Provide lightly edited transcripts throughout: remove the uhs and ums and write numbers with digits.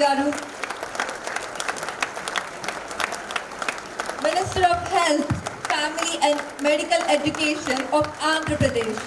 Garu, Minister of Health, Family and Medical Education of Andhra Pradesh.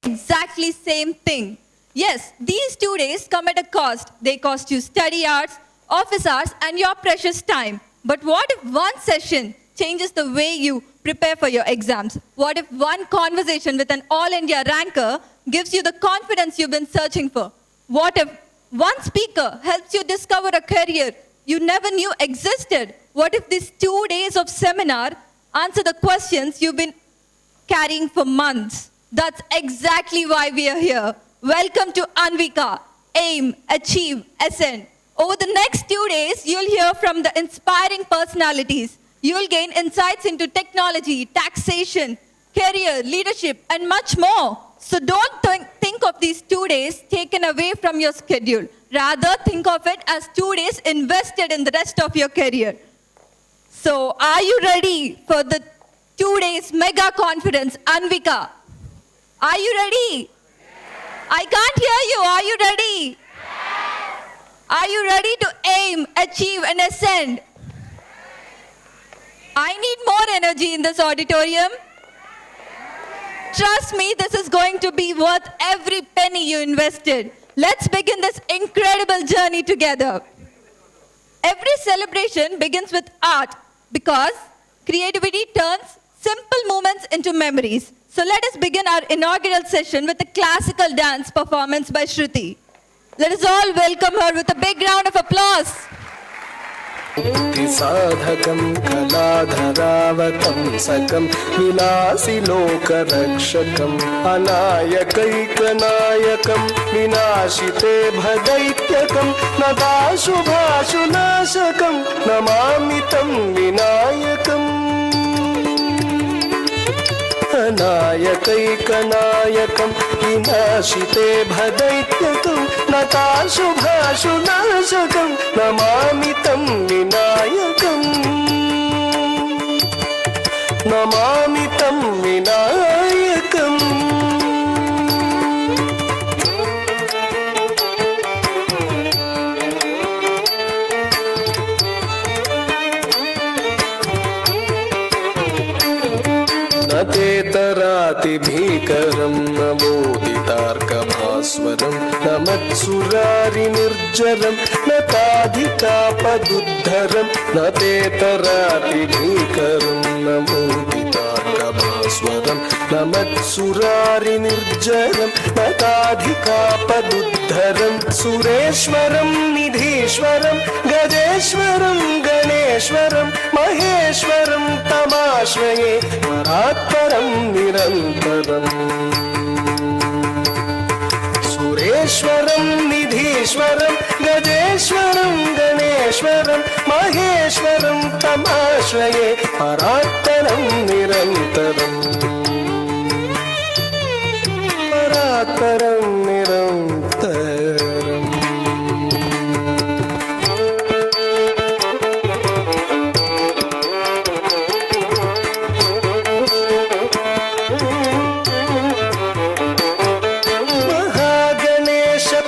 Exactly same thing. Yes, these 2 days come at a cost. They cost you study hours, office hours, and your precious time. But what if one session changes the way you prepare for your exams? What if one conversation with an All India ranker gives you the confidence you've been searching for? What if one speaker helps you discover a career you never knew existed? What if these 2 days of seminar answer the questions you've been carrying for months? That's exactly why we are here. Welcome to Anvika. Aim, achieve, ascend. Over the next 2 days, you'll hear from the inspiring personalities. You'll gain insights into technology, taxation, career, leadership, and much more. So don't think of these 2 days taken away from your schedule. Rather, think of it as 2 days invested in the rest of your career. So are you ready for the 2 days mega conference, Anvika? Are you ready? Yes. I can't hear you. Are you ready? Yes. Are you ready to aim, achieve, and ascend? I need more energy in this auditorium. Trust me, this is going to be worth every penny you invested. Let's begin this incredible journey together. Every celebration begins with art because creativity turns simple moments into memories. So let us begin our inaugural session with a classical dance performance by Shruti. Let us all welcome her with a big round of applause. साधकं कलाधरावतं सकं विलासि लोकरक्षकम् अनायकैकनायकं विनाशिते भदैत्यकं नदाशुभाशुनाशकं Namami तं विनायकम् अनायकैकनायकं विनाशिते भदैत्यकं नताशुभाशुनाशकं नमामि तं विनायकम् नमामि तं विनायकम् तेतरातिभीकरं नवोदितार्कभास्वरं नमत्सुरारिनिर्जरं नताधिकापदुद्धरं न तेतरातिभीकरं नवोदितार्कभास्वरं नमत्सुरारिनिर्जरं नताधिकापदुद्धरं सुरेश्वरं निधीश्वरं गजेश्वरं गणेश्वरं महेश्वरं तमाश्रये परात्परं निरन्तरम् सुरेश्वरं निधीश्वरं गजेश्वरं गणेश्वरं महेश्वरं तमाश्रये परात्परं निरन्तरम् परात्परं निरन्तरम्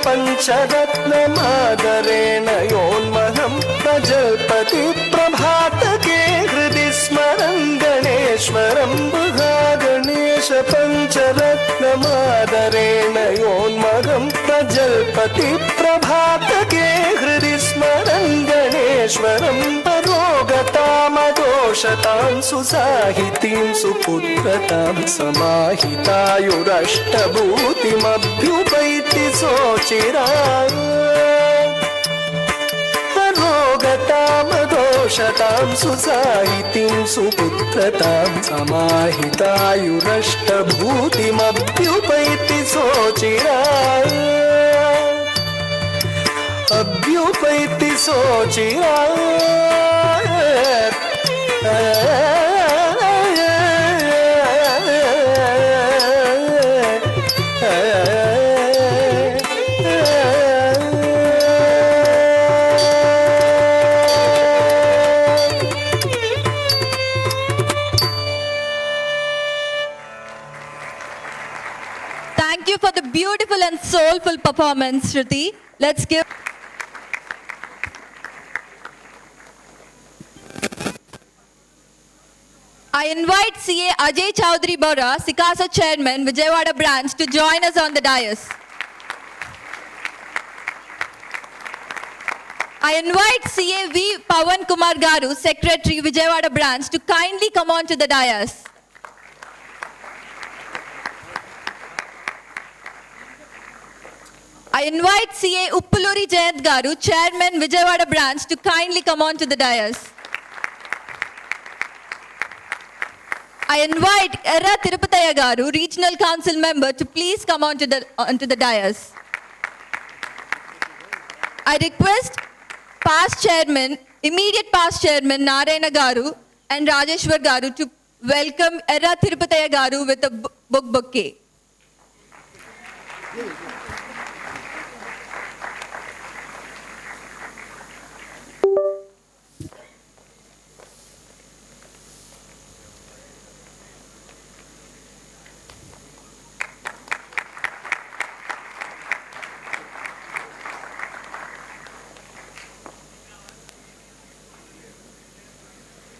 पञ्चरत्नमादरेण योन्महं प्रजल्पति प्रभातके हृदि स्मरं गणेश्वरं गणेश पञ्चरत्नमादरेण योन्महं प्रजल्पति प्रभातके हृदि स्मरं गणेश्वरं रोगतामदोषतां सुसाहितीं सुपुत्रतां समाहितायुरष्टभूतिमभ्युपैति सोचिराय रोगतामदोषतां सुसाहितीं सुपुत्रतां समाहितायुरष्टभूतिमभ्युपैति सोचिराय अभ्युपैति सोचिराय Thank you for the beautiful and soulful performance, Shruti. Let's give. I invite CA Ajay Chowdhury Bora, Sikasa Chairman, Vijayawada branch, to join us on the dais. I invite CA V Pawan Kumar Garu, Secretary, Vijayawada branch, to kindly come on to the dais. I invite CA Uppuluri Jayant Garu, Chairman, Vijayawada branch, to kindly come on to the dais. I invite Erra Tirupataya Garu, Regional Council Member, to please come onto the dais. I request immediate past chairman Narayana Garu and Rajeshwar Garu to welcome Erra Tirupataya Garu with a book bouquet.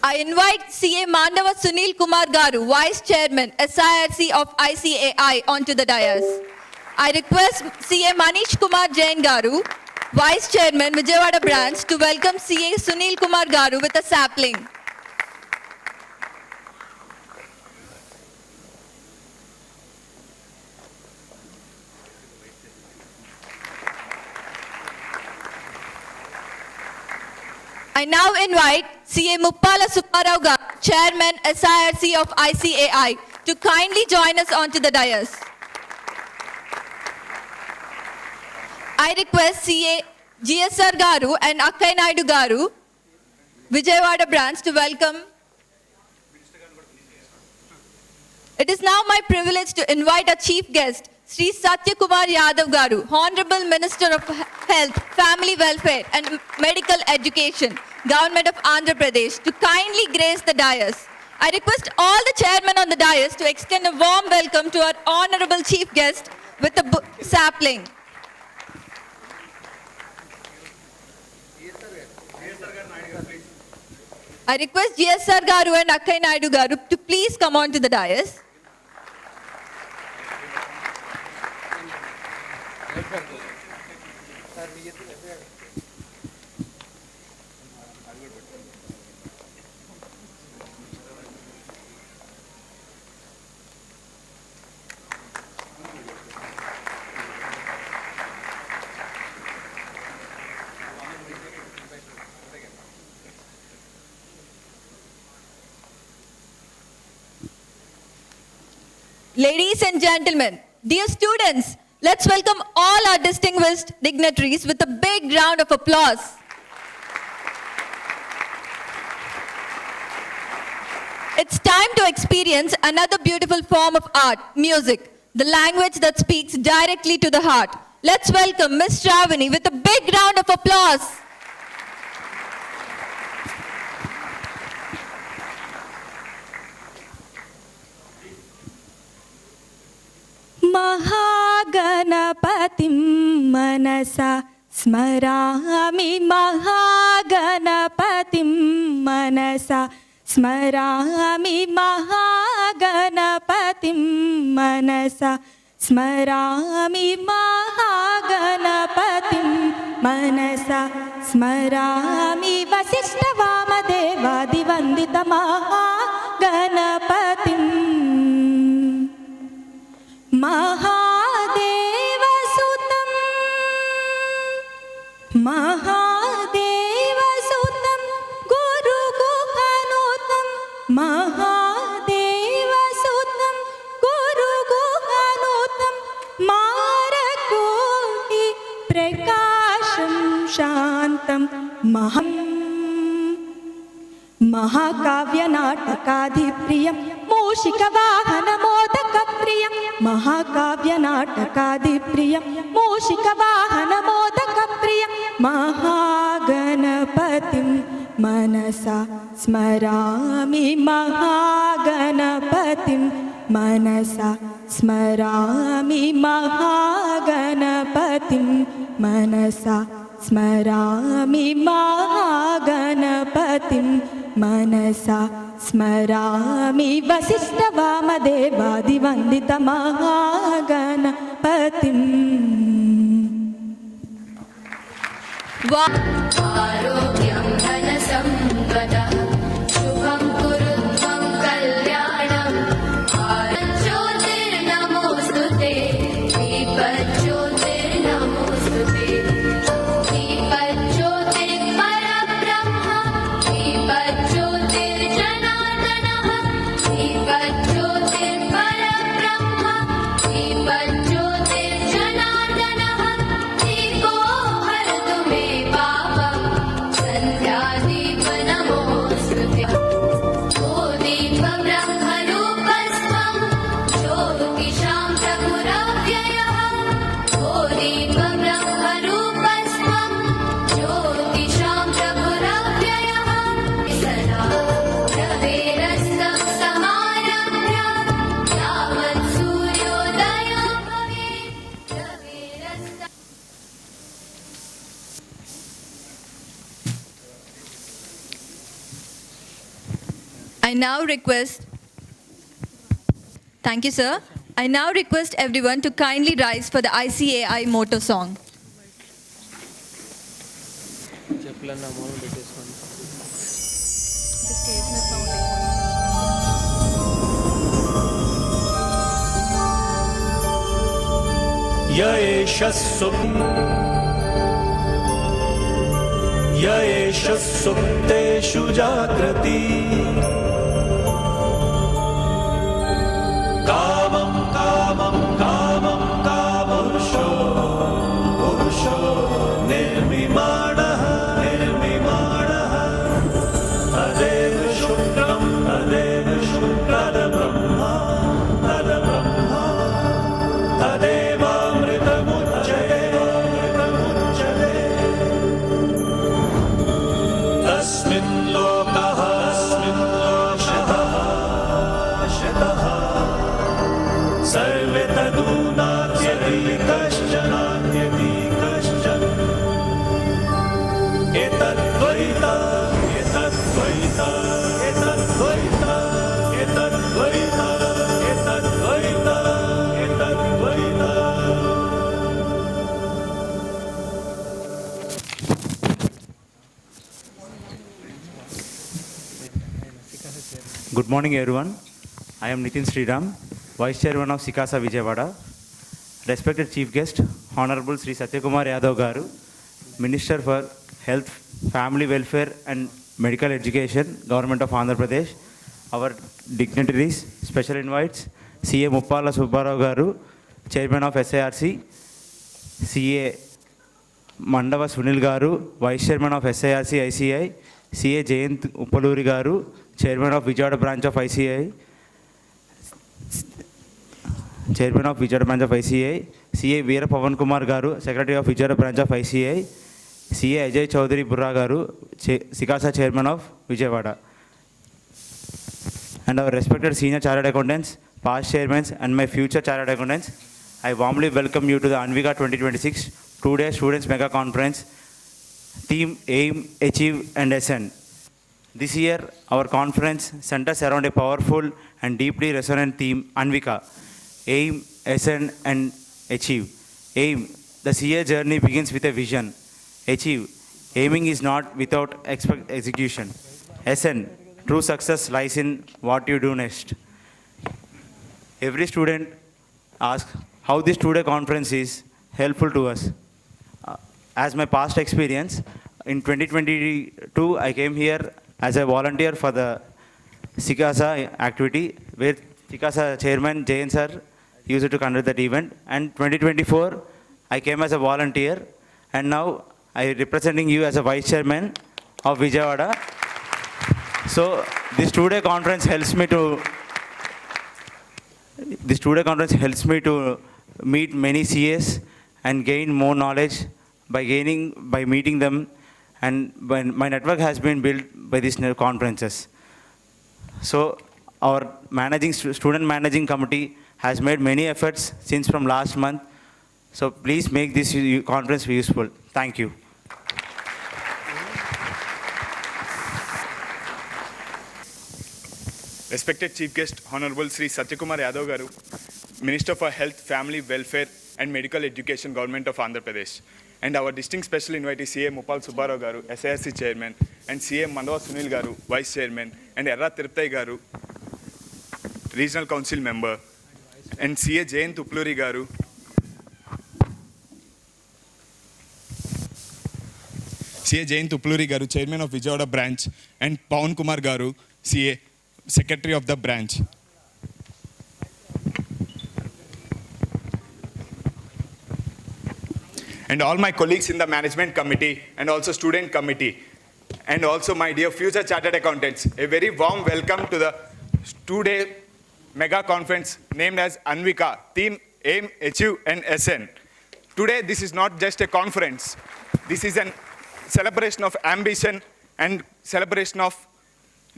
I invite CA Mandava Sunil Kumar Garu, Vice Chairman, SIRC of ICAI, onto the dais. I request CA Manish Kumar Jain Garu, Vice Chairman, Vijayawada branch, to welcome CA Sunil Kumar Garu with a sapling. I now invite CA Muppala Supparao Garu, Chairman, SIRC of ICAI, to kindly join us onto the dais. I request CA GSR Garu and Akkai Naidu Garu, Vijayawada branch, to welcome. It is now my privilege to invite our chief guest, Sri Satya Kumar Yadav Garu, Honorable Minister of Health, Family Welfare and Medical Education, Government of Andhra Pradesh, to kindly grace the dais. I request all the chairmen on the dais to extend a warm welcome to our honorable chief guest with a sapling. I request GSR Garu and Akkai Naidu Garu to please come on to the dais. Ladies and gentlemen, dear students, let's welcome all our distinguished dignitaries with a big round of applause. It's time to experience another beautiful form of art, music, the language that speaks directly to the heart. Let's welcome Ms. Shravani with a big round of applause. महागणपतिं मनसा स्मरामि महागणपतिं मनसा स्मरामि महागणपतिं मनसा स्मरामि महागणपतिं मनसा स्मरामि वसिष्ठवामदेवादिवन्दितमहागणपतिम् महादेवसुतं महादेवसुतं गुरुगुहनुतं महादेवसुतं गुरुगुहनुतं मारकोटि प्रकाशं शान्तं महाकाव्यनाटकाधिप्रियं मूषिकवाहनमोदकप्रियं महाकाव्यनाटकाधिप्रियं मूषिकवाहनमोदकप्रियं महागणपतिं मनसा स्मरामि महागणपतिं मनसा स्मरामि महागणपतिं मनसा स्मरामि महागणपतिं मनसा स्मरामि वसिष्ठवामदेवादिवन्दितमहागणपतिम् Wow. आरोग्यं धनसम्पदः शुभं कुरु त्वं कल्याणम् ज्योतिर्नमोऽस्तु ते दीपज्योतिर्नमोऽस्तु ते दीपज्योतिर्परब्रह्म दीपज्योतिर्जनार्दनः दीपज्योतिर्परब्रह्म दीपज्योतिर्जनार्दनः दीपो हरतु मे पापम् सन्ध्यादीपनमोऽस्तु ते ओ दीपब्रह्मरूपस्त्वं ज्योतिषां प्रभुरव्ययः ओ दीपब्रह्मरूपस्त्वं ज्योतिषां प्रभुरव्ययः सदा रवेरस्तं समारभ्य यावत् सूर्योदयो भवेत् रवेरस्तं I now request, thank you, sir. I now request everyone to kindly rise for the ICAI motto song. చెప్పులన్నా మౌనం పెట్టేసుకోండి. य एष य एष सुप्तेषु जागृति कामं कामं कामं कामपुरुषो पुरुषो निर्मिमाणः निर्मिमाणः तदेव शुक्रं तदेव शुक्रब्रह्मा तद्ब्रह्मा तदेवामृतमुच्यते अमृतमुच्यते तस्मिन् लोकः शतः सर्वे तदूनात्यति कश्चन एतद्वैता एतद्वैता एतद्वैता एतद्वैता एतद्वैता एतद्वैता Good morning, everyone. I am Nitin Sriram, Vice Chairman of Sikasa Vijayawada. Respected Chief Guest, Honorable Sri Satyakumar Yadav Garu, Minister for Health, Family Welfare and Medical Education, Government of Andhra Pradesh. Our dignitaries, special invites, CA Muppala Subbarao Garu, Chairman of SARC, CA Mandava Sunil Garu, Vice Chairman of SARC ICI, CA Jayant Uppaluri Garu, Chairman of Vijayawada Branch of ICI, Chairman of Vijayawada Branch of ICI, CA Veera Pavan Kumar Garu, Secretary of Vijayawada Branch of ICI, CA Ajay Chaudhary Burra Garu, Sikasa Chairman of Vijayawada. And our respected senior chartered accountants, past chairmen and my future chartered accountants, I warmly welcome you to the Anvika 2026 2-day Students Mega Conference, theme Aim, Achieve and Ascend. This year, our conference centers around a powerful and deeply resonant theme, Anvika, Aim, Ascend and Achieve. Aim, the CA journey begins with a vision. Achieve, aiming is not without execution. Ascend, true success lies in what you do next. Every student asks how this two-day conference is helpful to us. As my past experience, in 2022, I came here as a volunteer for the Sikasa activity, where Sikasa Chairman Jayan Sir used to conduct that event. And 2024, I came as a volunteer, and now I am representing you as a Vice Chairman of Vijayawada. So this two-day conference helps me to meet many CAs and gain more knowledge by meeting them, and when my network has been built by these conferences. So our student managing committee has made many efforts since from last month. So please make this conference useful. Thank you. Respected Chief Guest, Honorable Sri Satyakumar Yadav Garu, Minister for Health, Family Welfare and Medical Education, Government of Andhra Pradesh, and our distinct special invitee CA Muppala Subbarao Garu, SIRC Chairman, and CA Mandava Sunil Garu, Vice Chairman, and Erra Tirupati Garu, Regional Council Member, and CA Jayan Tupluri Garu, CA Jayan Tupluri Garu, Chairman of Vijayawada Branch, and Pawan Kumar Garu, CA, Secretary of the branch. And all my colleagues in the management committee and also student committee, and also my dear future chartered accountants, a very warm welcome to the two-day mega conference named as Anvika, Theme, Aim, Achieve and Ascend. Today, this is not just a conference. This is a celebration of ambition and celebration of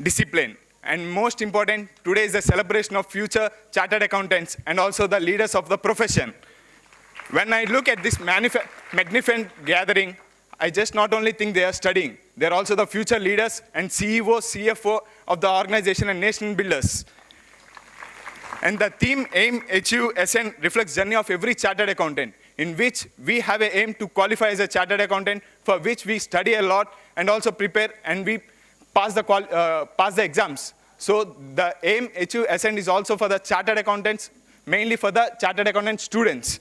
discipline. And most important, today is a celebration of future chartered accountants and also the leaders of the profession. When I look at this magnificent gathering, I just not only think they are studying, they are also the future leaders and CEO, CFO of the organization and nation builders. And the theme Aim, Achieve, Ascend reflects journey of every chartered accountant, in which we have an aim to qualify as a chartered accountant, for which we study a lot and also prepare, and we pass the exams. So the Aim, Achieve, Ascend is also for the chartered accountants, mainly for the chartered accountant students.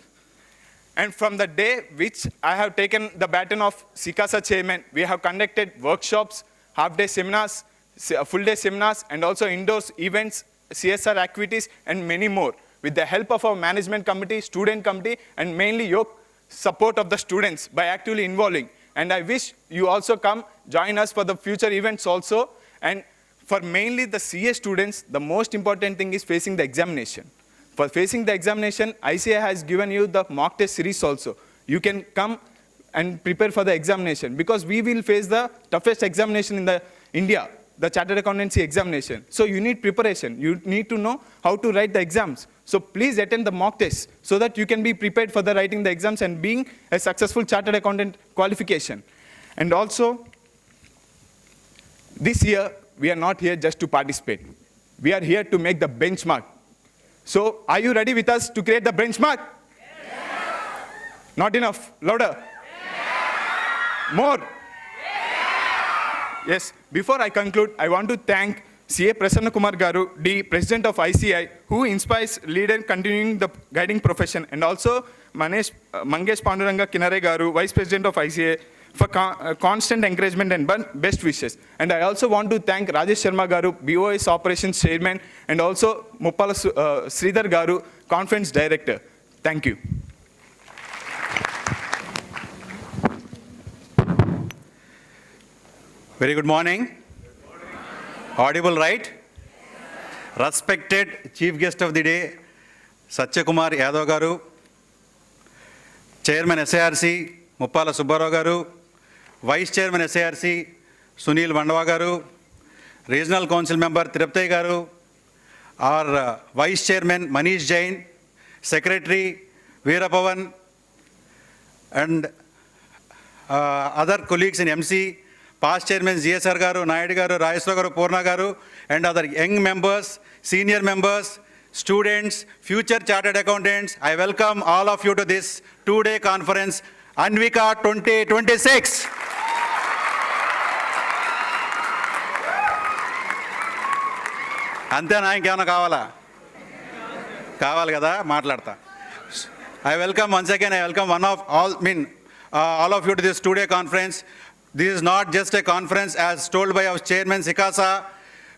And from the day which I have taken the baton of SICASA chairman, we have conducted workshops, half-day seminars, full-day seminars, and also indoors events, CSR activities, and many more. With the help of our management committee, student committee, and mainly your support of the students by actively involving. And I wish you also come join us for the future events also. And for mainly the CA students, the most important thing is facing the examination. For facing the examination, ICA has given you the mock test series also. You can come and prepare for the examination, because we will face the toughest examination in the India, the Chartered Accountancy examination. So you need preparation. You need to know how to write the exams. So please attend the mock test so that you can be prepared for the writing the exams and being a successful Chartered Accountant qualification. And also, this year, we are not here just to participate. We are here to make the benchmark. So, are you ready with us to create the benchmark? Yes. Not enough. Louder. Yes. More. Yes. Before I conclude, I want to thank CA Prasanna Kumar Garu, the President of ICI, who inspires leader continuing the guiding profession, and also Mangesh Panduranga Kinare Garu, Vice President of ICI, for constant encouragement and best wishes. And I also want to thank Rajesh Sharma Garu, BOS Operations Chairman, and also Muppala Sridhar Garu, Conference Director. Thank you. Very good morning. Audible, right? Respected Chief Guest of the Day, Satyakumar Yadav Garu, Chairman SIRC, Muppala Subbarao Garu, Vice Chairman SIRC, Sunil Mandava Garu, Regional Council Member Tirupati Garu, our Vice Chairman Manish Jain, Secretary Veerapavan, and other colleagues in MC, past Chairman GSR Garu, Nayadu Garu, Rayaswara Garu, Purna Garu, and other young members, senior members, students, future chartered accountants. I welcome all of you to this two-day conference, Anvika 2026. అంతేనా ఇంకేమైనా కావాలి కదా మాట్లాడతా. I welcome once again, I welcome all of you to this two-day conference. This is not just a conference as told by our chairman SICASA.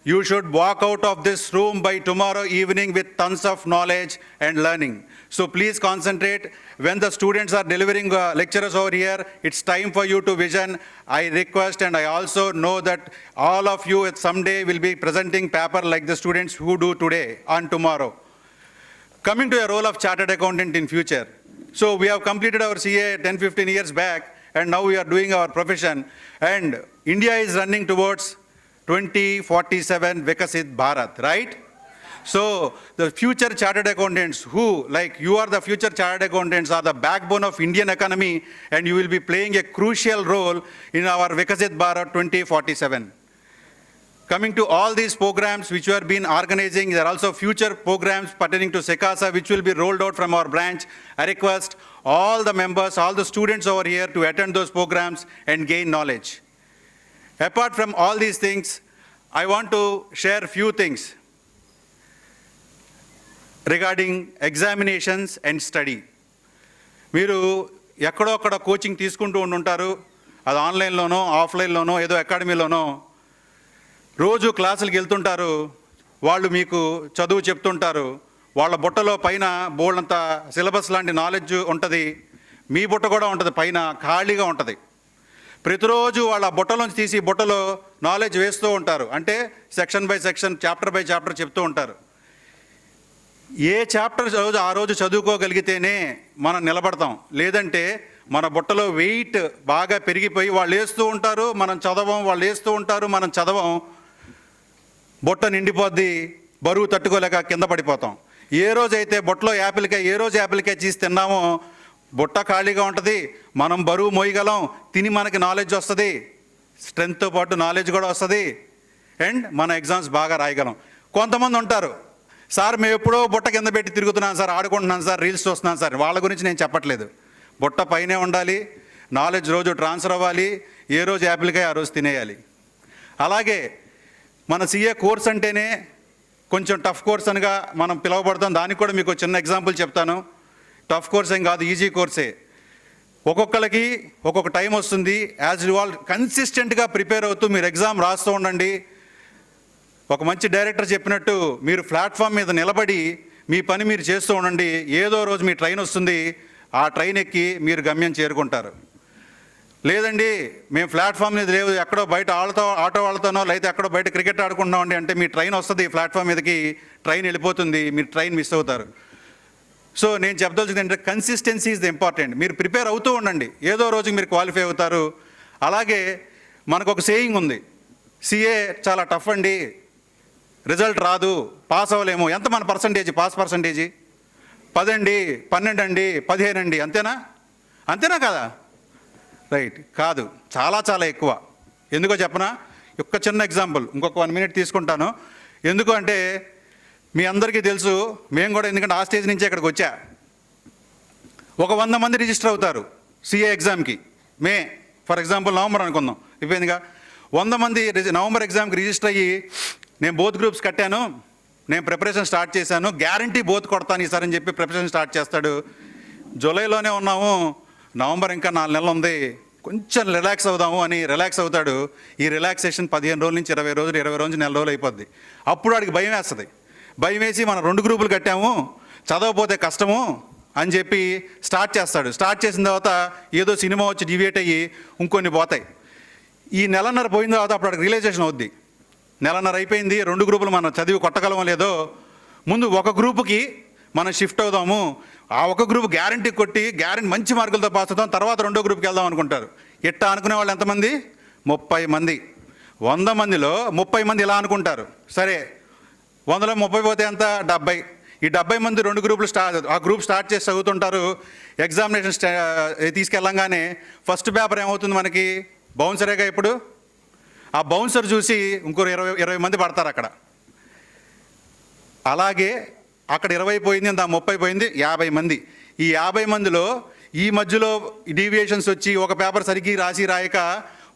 You should walk out of this room by tomorrow evening with tons of knowledge and learning. So please concentrate. When the students are delivering lectures over here, it's time for you to vision. I request, and I also know that all of you someday will be presenting paper like the students who do today on tomorrow. Coming to a role of chartered accountant in future. So we have completed our CA 10-15 years back, and now we are doing our profession. And India is running towards 2047 Vikasit Bharat, right? So the future chartered accountants who, like you are the future chartered accountants, are the backbone of Indian economy, and you will be playing a crucial role in our Viksit Bharat 2047. Coming to all these programs which we have been organizing, there are also future programs pertaining to Sikasa which will be rolled out from our branch. I request all the members, all the students over here to attend those programs and gain knowledge. Apart from all these things, I want to share few things regarding examinations and study. మీరు ఎక్కడో అక్కడ coaching తీసుకుంటూ ఉంటుంటారు, అది ఆన్లైన్లోనో ఆఫ్లైన్లోనో ఏదో అకాడమీలోనో. రోజు క్లాసులకు వెళ్తుంటారు, వాళ్ళు మీకు చదువు చెప్తుంటారు, వాళ్ళ బుట్టలో పైన బోల్డంత సిలబస్ లాంటి నాలెడ్జ్ ఉంటుంది, మీ బుట్ట కూడా ఉంటుంది, పైన ఖాళీగా ఉంటుంది. ప్రతిరోజు వాళ్ళ బుట్టలోంచి తీసి బుట్టలో నాలెడ్జ్ వేస్తూ ఉంటారు, అంటే section by section, chapter by chapter చెప్తూ ఉంటారు. ఏ చాప్టర్ ఆ రోజు చదువుకోగలిగితేనే మనం నిలబడతాం, లేదంటే మన బుట్టలో వెయిట్ బాగా పెరిగిపోయి వాళ్ళు వేస్తూ ఉంటారు, మనం చదవం, వాళ్ళు వేస్తూ ఉంటారు, మనం చదవం, బుట్ట నిండిపోద్ది, బరువు తట్టుకోలేక కింద పడిపోతాం. ఏ రోజైతే బుట్టలో ఏ రోజు యాపిల్కాయ చీసి తిన్నామో బుట్ట ఖాళీగా ఉంటుంది, మనం బరువు మోయగలం, తిని మనకి నాలెడ్జ్ వస్తుంది, స్ట్రెంగ్త్తో పాటు నాలెడ్జ్ కూడా వస్తుంది, అండ్ మన ఎగ్జామ్స్ బాగా రాయగలం. కొంతమంది ఉంటారు, సార్ మేము ఎప్పుడో బుట్ట కింద పెట్టి తిరుగుతున్నాను సార్, ఆడుకుంటున్నాను సార్, రీల్స్ చూస్తున్నాను సార్. వాళ్ళ గురించి నేను చెప్పట్లేదు. బుట్ట పైనే ఉండాలి, నాలెడ్జ్ రోజు ట్రాన్స్ఫర్ అవ్వాలి, ఏ రోజు యాపిల్కాయ ఆ రోజు తినేయాలి. అలాగే మన సిఏ కోర్స్ అంటేనే కొంచెం టఫ్ కోర్స్ అనగా మనం పిలువబడతాం. దానికి కూడా మీకు చిన్న ఎగ్జాంపుల్ చెప్తాను. టఫ్ కోర్స్ ఏం కాదు, ఈజీ కోర్సే. ఒక్కొక్కరికి ఒక్కొక్క టైం వస్తుంది. యాజ్ యు ఆల్ కన్సిస్టెంట్గా ప్రిపేర్ అవుతూ మీరు ఎగ్జామ్ రాస్తూ ఉండండి. ఒక మంచి డైరెక్టర్ చెప్పినట్టు మీరు ప్లాట్ఫామ్ మీద నిలబడి మీ పని మీరు చేస్తూ ఉండండి. ఏదో రోజు మీ ట్రైన్ వస్తుంది, ఆ ట్రైన్ ఎక్కి మీరు గమ్యం చేరుకుంటారు. లేదండి మేము ప్లాట్ఫామ్ మీద లేవు, ఎక్కడో బయట ఆటో వాళ్ళతోనో లేకపోతే ఎక్కడో బయట క్రికెట్ ఆడుకుంటున్నామండి అంటే మీ ట్రైన్ వస్తుంది, ప్లాట్ఫామ్ మీదకి ట్రైన్ వెళ్ళిపోతుంది, మీరు ట్రైన్ మిస్ అవుతారు. సో నేను చెప్పదలుచుకుంది ఏంటంటే కన్సిస్టెన్సీ ఈజ్ ద ఇంపార్టెంట్. మీరు ప్రిపేర్ అవుతూ ఉండండి, ఏదో రోజు మీరు క్వాలిఫై అవుతారు. అలాగే మనకు ఒక సేయింగ్ ఉంది, సిఏ చాలా టఫ్ అండి, రిజల్ట్ రాదు, పాస్ అవ్వలేము. ఎంత మన పర్సంటేజ్, పాస్ పర్సంటేజీ 10 అండి, 12 అండి, 15 అండి, అంతేనా కదా? రైట్, కాదు, చాలా చాలా ఎక్కువ. ఎందుకో చెప్పనా? ఒక్క చిన్న ఎగ్జాంపుల్, ఇంకొక 1 minute తీసుకుంటాను. ఎందుకు అంటే మీ అందరికీ తెలుసు, మేము కూడా ఎందుకంటే ఆ స్టేజ్ నుంచే ఇక్కడికి వచ్చా. ఒక 100 మంది రిజిస్టర్ అవుతారు సిఏ ఎగ్జామ్కి. ఫర్ ఎగ్జాంపుల్ నవంబర్ అనుకుందాం, అయిపోయిందిగా. 100 మంది నవంబర్ ఎగ్జామ్కి రిజిస్టర్ అయ్యి నేను బోత్ గ్రూప్స్ కట్టాను, నేను ప్రిపరేషన్ స్టార్ట్ చేశాను, గ్యారంటీ బోత్ కొడతాను ఈసారి అని చెప్పి ప్రిపరేషన్ స్టార్ట్ చేస్తాడు. జూలైలోనే ఉన్నాము, నవంబర్ ఇంకా 4 నెలలు ఉంది, కొంచెం రిలాక్స్ అవుదాము అని రిలాక్స్ అవుతాడు. ఈ రిలాక్సేషన్ 15 రోజుల నుంచి 20 రోజులు, 20 రోజులు, నెల రోజులు అయిపోద్ది. అప్పుడు వాడికి భయం వేస్తుంది. భయం వేసి మనం 2 గ్రూపులు కట్టాము, చదవకపోతే కష్టము అని చెప్పి స్టార్ట్ చేస్తాడు. స్టార్ట్ చేసిన తర్వాత ఏదో సినిమా వచ్చి డివియేట్ అయ్యి ఇంకొన్ని పోతాయి. ఈ నెలన్నర పోయిన తర్వాత అప్పుడు వాడికి రియలైజేషన్ అవుద్ది, నెలన్నర అయిపోయింది, 2 గ్రూపులు మనం చదివి కొట్టగలమో లేదో, ముందు ఒక గ్రూపుకి మనం షిఫ్ట్ అవుదాము, ఆ ఒక గ్రూప్ గ్యారంటీ కొట్టి మంచి మార్కులతో పాస్ అవుతాం, తర్వాత 2వ గ్రూప్కి వెళ్దాం అనుకుంటారు. ఎట్టా అనుకునే వాళ్ళు ఎంతమంది? 30 మంది. 100 మందిలో 30 మంది ఇలా అనుకుంటారు. సరే, 100లో 30 పోతే ఎంత? 70. ఈ 70 మంది 2 గ్రూపులు ఆ గ్రూప్ స్టార్ట్ చేసి చదువుతుంటారు. ఎగ్జామినేషన్ తీసుకెళ్ళంగానే ఫస్ట్ పేపర్ ఏమవుతుంది మనకి? బౌన్సరేగా. ఇప్పుడు ఆ బౌన్సర్ చూసి ఇంకో 20 మంది పడతారు అక్కడ. అలాగే అక్కడ 20 పోయింది, అంత 30 పోయింది, 50 మంది. ఈ 50 మందిలో ఈ మధ్యలో డీవియేషన్స్ వచ్చి ఒక పేపర్ సరిగ్గా రాయక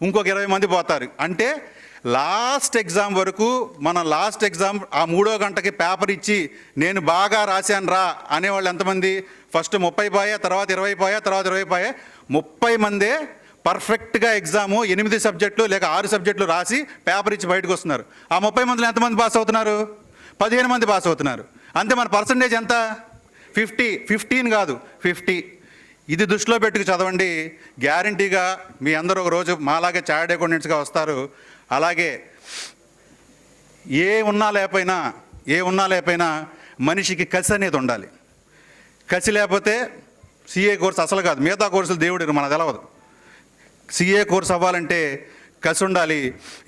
ఇంకొక 20 మంది పోతారు. అంటే లాస్ట్ ఎగ్జామ్ వరకు మన లాస్ట్ ఎగ్జామ్ ఆ 3వ గంటకి పేపర్ ఇచ్చి నేను బాగా రాశాను రా అనేవాళ్ళు ఎంతమంది? ఫస్ట్ 30 పోయా, తర్వాత 20 పోయా, తర్వాత 20 పోయా, 30 మందే పర్ఫెక్ట్గా ఎగ్జాము 8 సబ్జెక్టులు లేక 6 సబ్జెక్టులు రాసి పేపర్ ఇచ్చి బయటకు వస్తున్నారు. ఆ 30 మందిలో ఎంతమంది పాస్ అవుతున్నారు? 15 మంది పాస్ అవుతున్నారు. అంతే. మన పర్సంటేజ్ ఎంత? 15 కాదు, 50. ఇది దృష్టిలో పెట్టుకు చదవండి, గ్యారంటీగా మీ అందరూ ఒక రోజు మాలాగే చార్టర్డ్ అకౌంటెంట్స్గా వస్తారు. అలాగే ఏ ఉన్నా లేకపోయినా మనిషికి కసి అనేది ఉండాలి. కసి లేకపోతే సిఏ కోర్స్ అసలు కాదు, మిగతా కోర్సులు దేవుడు మనకు తెలవదు. సిఏ కోర్స్ అవ్వాలంటే కసి ఉండాలి.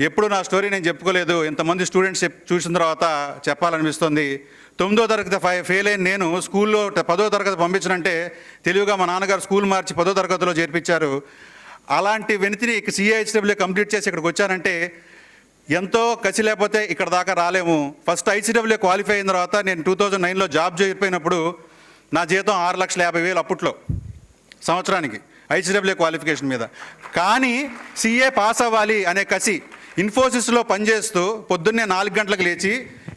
ఎప్పుడు నా స్టోరీ నేను చెప్పుకోలేదు, ఇంతమంది స్టూడెంట్స్ చూసిన తర్వాత చెప్పాలనిపిస్తుంది. 9వ తరగతి ఫెయిల్ అయిన నేను స్కూల్లో 10వ తరగతి పంపించనంటే తెలివిగా మా నాన్నగారు స్కూల్ మార్చి 10వ తరగతిలో చేర్పించారు. అలాంటి వెనితిని CA/HW కంప్లీట్ చేసి ఇక్కడికి వచ్చానంటే ఎంతో కసి లేకపోతే ఇక్కడ దాకా రాలేము. ఫస్ట్ ICW క్వాలిఫై అయిన తర్వాత నేను 2009లో జాబ్ చేరిపోయినప్పుడు నా జీతం 6,50,000 అప్పట్లో సంవత్సరానికి ICW క్వాలిఫికేషన్ మీద. కానీ CA పాస్ అవ్వాలి అనే కసి ఇన్ఫోసిస్లో పనిచేస్తూ పొద్దున్నే 4 గంటలకు లేచి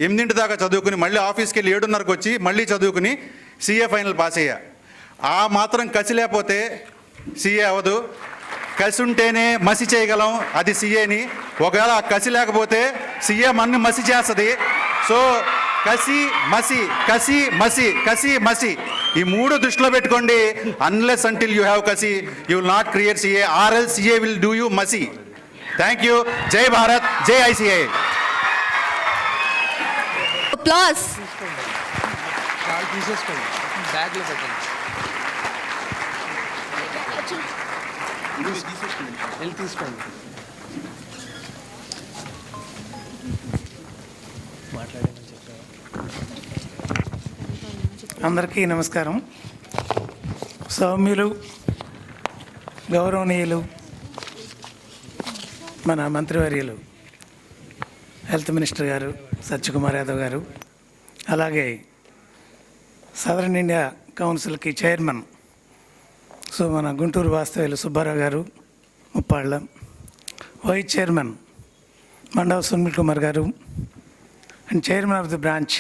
8 దాకా చదువుకుని మళ్ళీ ఆఫీస్కి వెళ్ళి 7:30కి వచ్చి మళ్ళీ చదువుకుని CA ఫైనల్ పాస్ అయ్యా. ఆ మాత్రం కసి లేకపోతే CA అవ్వదు. కసి ఉంటేనే మసి చేయగలం, అది CAని. ఒకవేళ ఆ కసి లేకపోతే CA మన్ని మసి చేస్తుంది. సో కసి మసి, కసి మసి, కసి మసి, ఈ 3 దృష్టిలో పెట్టుకోండి. అన్లెస్ అంటిల్ యూ హ్యావ్ కసి you will not create CA, or else CA will do you మసి. Thank you. జై భారత్, జై ICA. Applause. కాల్ తీసేసుకోండి, బ్యాగ్లో పెట్టండి. వెళ్ళి తీసుకోండి. మాట్లాడేమని చెప్పారు. అందరికీ నమస్కారం. సౌమ్యులు, గౌరవనీయులు, మన మంత్రివర్యులు హెల్త్ మినిస్టర్ గారు సత్యకుమార్ యాదవ్ గారు, అలాగే సదరన్ ఇండియా కౌన్సిల్కి చైర్మన్ మన గుంటూరు వాస్తవ్యులు Subbarao garu Muppalla, vice chairman Mandava Sunil Kumar garu, and chairman of the branch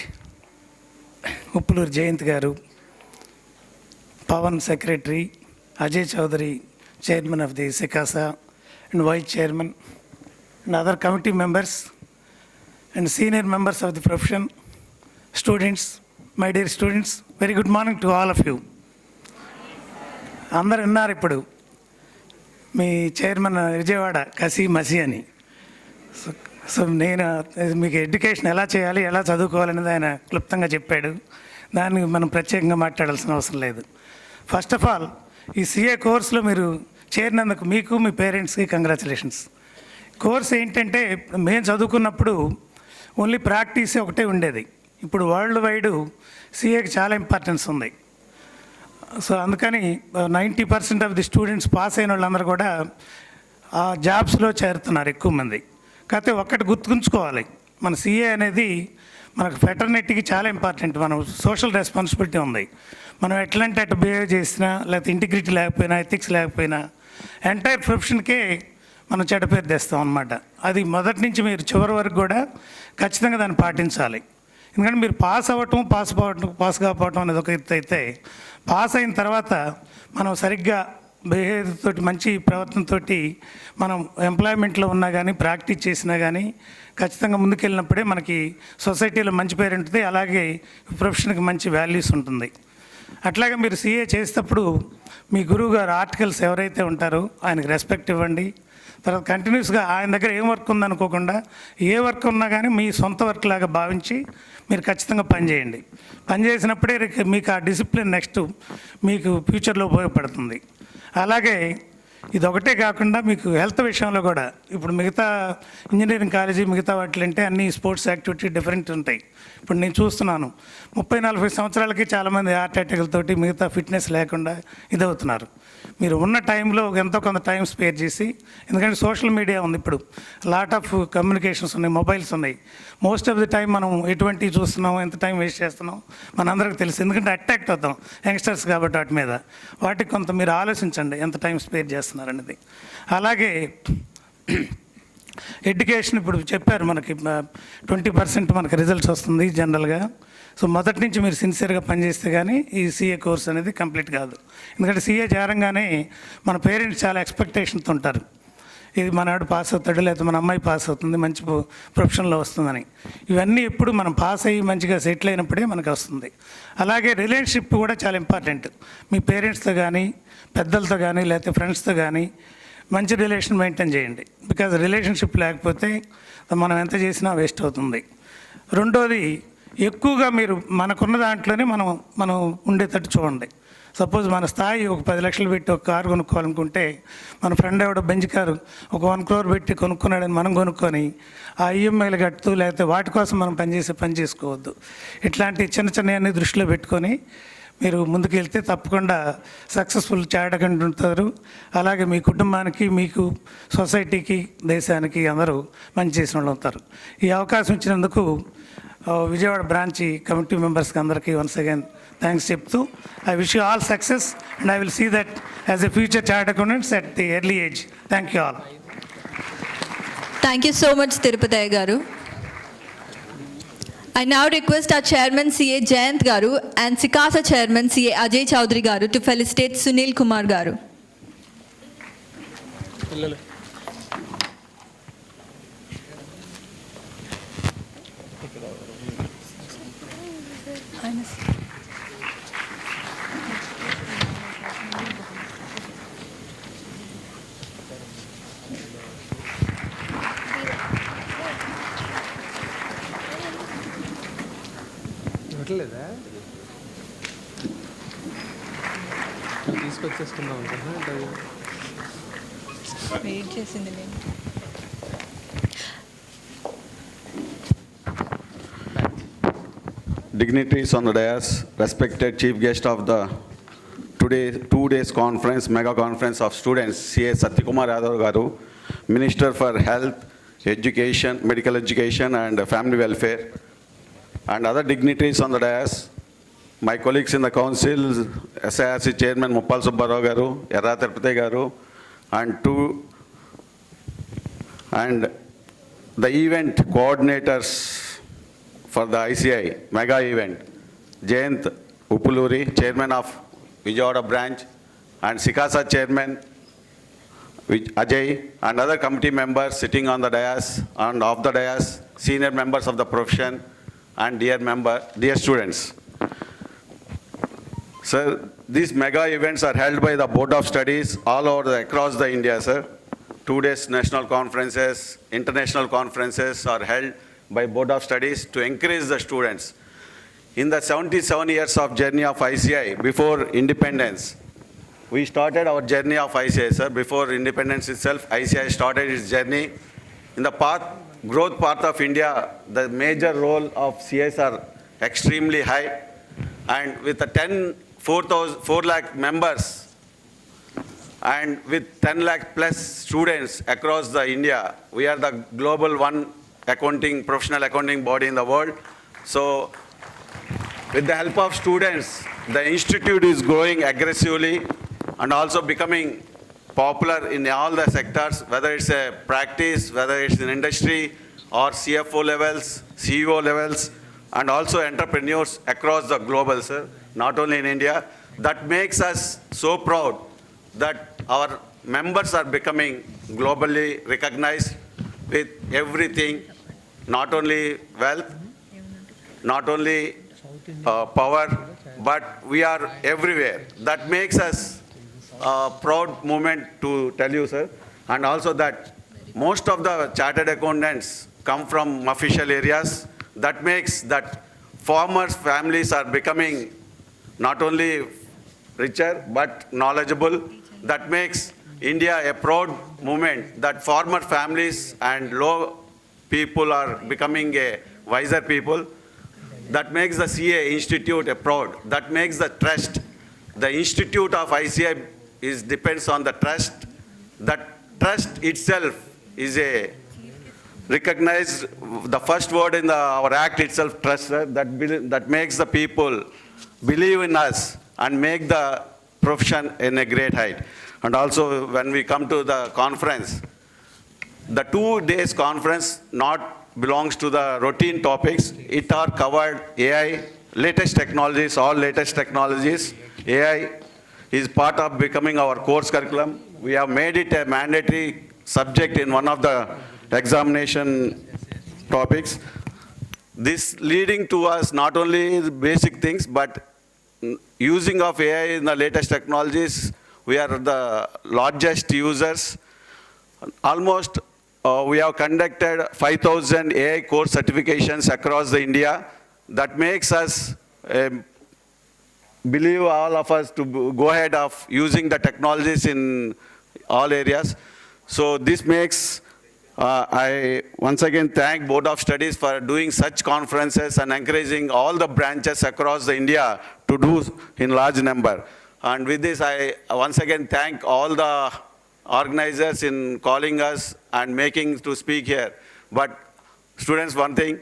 Uppuluru Jayant garu, Pavan secretary, Ajay Chaudhary chairman of the సికాసా and vice chairman, and other committee members and senior members of the profession, students, my dear students, very good morning to all of you. అందరు విన్నారు ఇప్పుడు మీ chairman Vijayawada కసి మసి అని. So నేను మీకు education ఎలా చేయాలి, ఎలా చదువుకోవాలనేది ఆయన క్లుప్తంగా చెప్పాడు. దాన్ని మనం ప్రత్యేకంగా మాట్లాడాల్సిన అవసరం లేదు. ఫస్ట్ ఆఫ్ ఆల్ ఈ CA కోర్సులో మీరు చేరినందుకు మీకు మీ పేరెంట్స్కి కంగ్రాచులేషన్స్. కోర్స్ ఏంటంటే మేము చదువుకున్నప్పుడు ఓన్లీ ప్రాక్టీస్ ఒకటే ఉండేది. ఇప్పుడు వరల్డ్ వైడ్ CAకి చాలా ఇంపార్టెన్స్ ఉంది. సో అందుకని 90% ఆఫ్ ది స్టూడెంట్స్ పాస్ అయిన వాళ్ళందరూ కూడా ఆ జాబ్స్లో చేరుతున్నారు ఎక్కువ మంది. కాకపోతే ఒక్కటి గుర్తుంచుకోవాలి, మన CA అనేది మనకు ఫెటర్నిటీకి చాలా ఇంపార్టెంట్. మనం సోషల్ రెస్పాన్సిబిలిటీ ఉంది. మనం ఎట్లంటే అటు బిహేవ్ చేసినా, లేకపోతే ఇంటిగ్రిటీ లేకపోయినా, ఎథిక్స్ లేకపోయినా ఎంటైర్ ప్రొఫెషన్కే మనం చెడ్డ పేరు తెస్తాం అన్నమాట. అది మొదటి నుంచి మీరు చివరి వరకు కూడా ఖచ్చితంగా దాన్ని పాటించాలి. ఎందుకంటే మీరు పాస్ కాకపోవటం అనేది ఒక ఎత్తు అయితే, పాస్ అయిన తర్వాత మనం సరిగ్గా బిహేవియర్ తోటి, మంచి ప్రవర్తనతోటి మనం ఎంప్లాయ్మెంట్లో ఉన్నా కానీ, ప్రాక్టీస్ చేసినా కానీ ఖచ్చితంగా ముందుకెళ్ళినప్పుడే మనకి సొసైటీలో మంచి పేరు ఉంటుంది, అలాగే ప్రొఫెషన్కి మంచి వాల్యూస్ ఉంటుంది. అట్లాగే మీరు CA చేసేటప్పుడు మీ గురువు గారు ఆర్టికల్స్ ఎవరైతే ఉంటారో ఆయనకి రెస్పెక్ట్ ఇవ్వండి. తర్వాత కంటిన్యూస్గా ఆయన దగ్గర ఏం వర్క్ ఉందనుకోకుండా, ఏ వర్క్ ఉన్నా కానీ మీ సొంత వర్క్ లాగా భావించి మీరు ఖచ్చితంగా పనిచేయండి. పనిచేసినప్పుడే మీకు ఆ డిసిప్లిన్ నెక్స్ట్ మీకు ఫ్యూచర్లో ఉపయోగపడుతుంది. అలాగే ఇది ఒకటే కాకుండా మీకు హెల్త్ విషయంలో కూడా, ఇప్పుడు మిగతా ఇంజనీరింగ్ కాలేజీ మిగతా వాటిలంటే అన్ని స్పోర్ట్స్ యాక్టివిటీ డిఫరెంట్ ఉంటాయి. ఇప్పుడు నేను చూస్తున్నాను 30-40 సంవత్సరాలకి చాలామంది హార్ట్ అటాక్లతోటి మిగతా ఫిట్నెస్ లేకుండా ఇదవుతున్నారు. మీరు ఉన్న టైంలో ఎంతో కొంత టైం స్పేర్ చేసి, ఎందుకంటే సోషల్ మీడియా ఉంది, ఇప్పుడు లాట్ ఆఫ్ కమ్యూనికేషన్స్ ఉన్నాయి, మొబైల్స్ ఉన్నాయి. మోస్ట్ ఆఫ్ ది టైం మనం ఎటువంటివి చూస్తున్నాం, ఎంత టైం వేస్ట్ చేస్తున్నాం మనందరికీ తెలుసు. ఎందుకంటే అట్రాక్ట్ అవుతాం యంగ్స్టర్స్ కాబట్టి వాటి మీద. వాటికి కొంత మీరు ఆలోచించండి ఎంత టైం స్పేర్ చేస్తున్నారనేది. అలాగే ఎడ్యుకేషన్ ఇప్పుడు చెప్పారు, మనకి 20% మనకి రిజల్ట్స్ వస్తుంది జనరల్గా. సో మొదటి నుంచి మీరు సిన్సియర్గా పనిచేస్తే కానీ ఈ CA కోర్స్ అనేది కంప్లీట్ కాదు. ఎందుకంటే CA చేరంగానే మన పేరెంట్స్ చాలా ఎక్స్పెక్టేషన్తో ఉంటారు, ఇది మనవాడు పాస్ అవుతాడు, లేకపోతే మన అమ్మాయి పాస్ అవుతుంది, మంచి ప్రొఫెషన్లో వస్తుందని. ఇవన్నీ ఎప్పుడు మనం పాస్ అయ్యి మంచిగా సెటిల్ అయినప్పుడే మనకు వస్తుంది. అలాగే రిలేషన్షిప్ కూడా చాలా ఇంపార్టెంట్. మీ పేరెంట్స్తో కానీ, పెద్దలతో కానీ, లేకపోతే ఫ్రెండ్స్తో కానీ మంచి రిలేషన్ మెయింటైన్ చేయండి. బికాజ్ రిలేషన్షిప్ లేకపోతే మనం ఎంత చేసినా వేస్ట్ అవుతుంది. రెండోది, ఎక్కువగా మీరు మనకున్న దాంట్లోనే మనం ఉండేటట్టు చూడండి. సపోజ్ మన స్థాయి ఒక 10 లక్షలు పెట్టి ఒక కారు కొనుక్కోవాలనుకుంటే మన ఫ్రెండ్ ఎవడో బెంచ్ కారు ఒక 1 crore పెట్టి కొనుక్కున్నాడని మనం కొనుక్కొని ఆ ఈఎంఐలు కట్టుతూ లేకపోతే వాటి కోసం మనం పని చేసుకోవద్దు. ఇట్లాంటి చిన్నవన్నీ దృష్టిలో పెట్టుకొని మీరు ముందుకెళ్తే తప్పకుండా సక్సెస్ఫుల్ చార్టర్డ్ ఉంటారు. అలాగే మీ కుటుంబానికి, మీకు, సొసైటీకి, దేశానికి అందరూ మంచి చేసిన వాళ్ళు అవుతారు. ఈ అవకాశం ఇచ్చినందుకు విజయవాడ బ్రాంచ్ కమిటీ మెంబర్స్కి అందరికీ వన్స్ అగైన్ థ్యాంక్స్ చెప్తూ I wish you all success and I will see that as a future chartered accountants at the early age. Thank you all. Thank you so much, Tirupati Garu. I now request our Chairman CA Jayant Garu and Sikasa Chairman CA Ajay Chaudhary Garu to felicitate Sunil Kumar Garu. పిల్లలు ఇవ్వట్లేదా? తీసుకొచ్చేసుకుందాం అనుకుంటున్నా. Wait చేసింది నేను. Dignitaries on the dais, respected chief guest of the two days conference, mega conference of students, C.A. Satyakumar Yadav Garu, Minister for Health, Education, Medical Education and Family Welfare, and other dignitaries on the dais, my colleagues in the council, SIRC Chairman Muppal Subbarao Garu, Yerra Tirupati Garu, and the event coordinators for the ICI mega event, Jayant Uppuluri, Chairman of Vijayawada branch, and Sikasa Chairman Ajay, and other committee members sitting on the dais and off the dais, senior members of the profession, and dear students. Sir, these mega events are held by the Board of Studies all over across the India, sir. 2 days national conferences, international conferences are held by Board of Studies to encourage the students. In the 77 years of journey of ICI, before independence, we started our journey of ICI, sir. Before independence itself, ICI started its journey. In the growth path of India, the major role of CIs are extremely high. And with the 4 lakh members and with 10 lakh plus students across the India, we are the global one professional accounting body in the world. So with the help of students, the institute is growing aggressively and also becoming popular in all the sectors, whether it's a practice, whether it's in industry or CFO levels, CEO levels, and also entrepreneurs across the global, sir, not only in India. That makes us so proud that our members are becoming globally recognized with everything, not only wealth, not only power, but we are everywhere. That makes us a proud moment to tell you, sir. And also that most of the chartered accountants come from official areas. That makes that farmers' families are becoming not only richer, but knowledgeable. That makes India a proud moment that farmer families and low people are becoming a wiser people. That makes the CA Institute a proud. That makes the trust. The Institute of ICI depends on the trust. That trust itself is a recognized, the first word in our act itself, trust, that makes the people believe in us and make the profession in a great height. And also when we come to the conference, the 2 days conference not belongs to the routine topics. It are covered AI, latest technologies, all latest technologies. AI is part of becoming our course curriculum. We have made it a mandatory subject in one of the examination topics. This leading to us not only basic things, but using of AI in the latest technologies, we are the largest users. Almost we have conducted 5,000 AI course certifications across the India. That makes us believe all of us to go ahead of using the technologies in all areas. So this makes, I once again thank Board of Studies for doing such conferences and encouraging all the branches across the India to do in large number. And with this, I once again thank all the organizers in calling us and making to speak here. But students, one thing,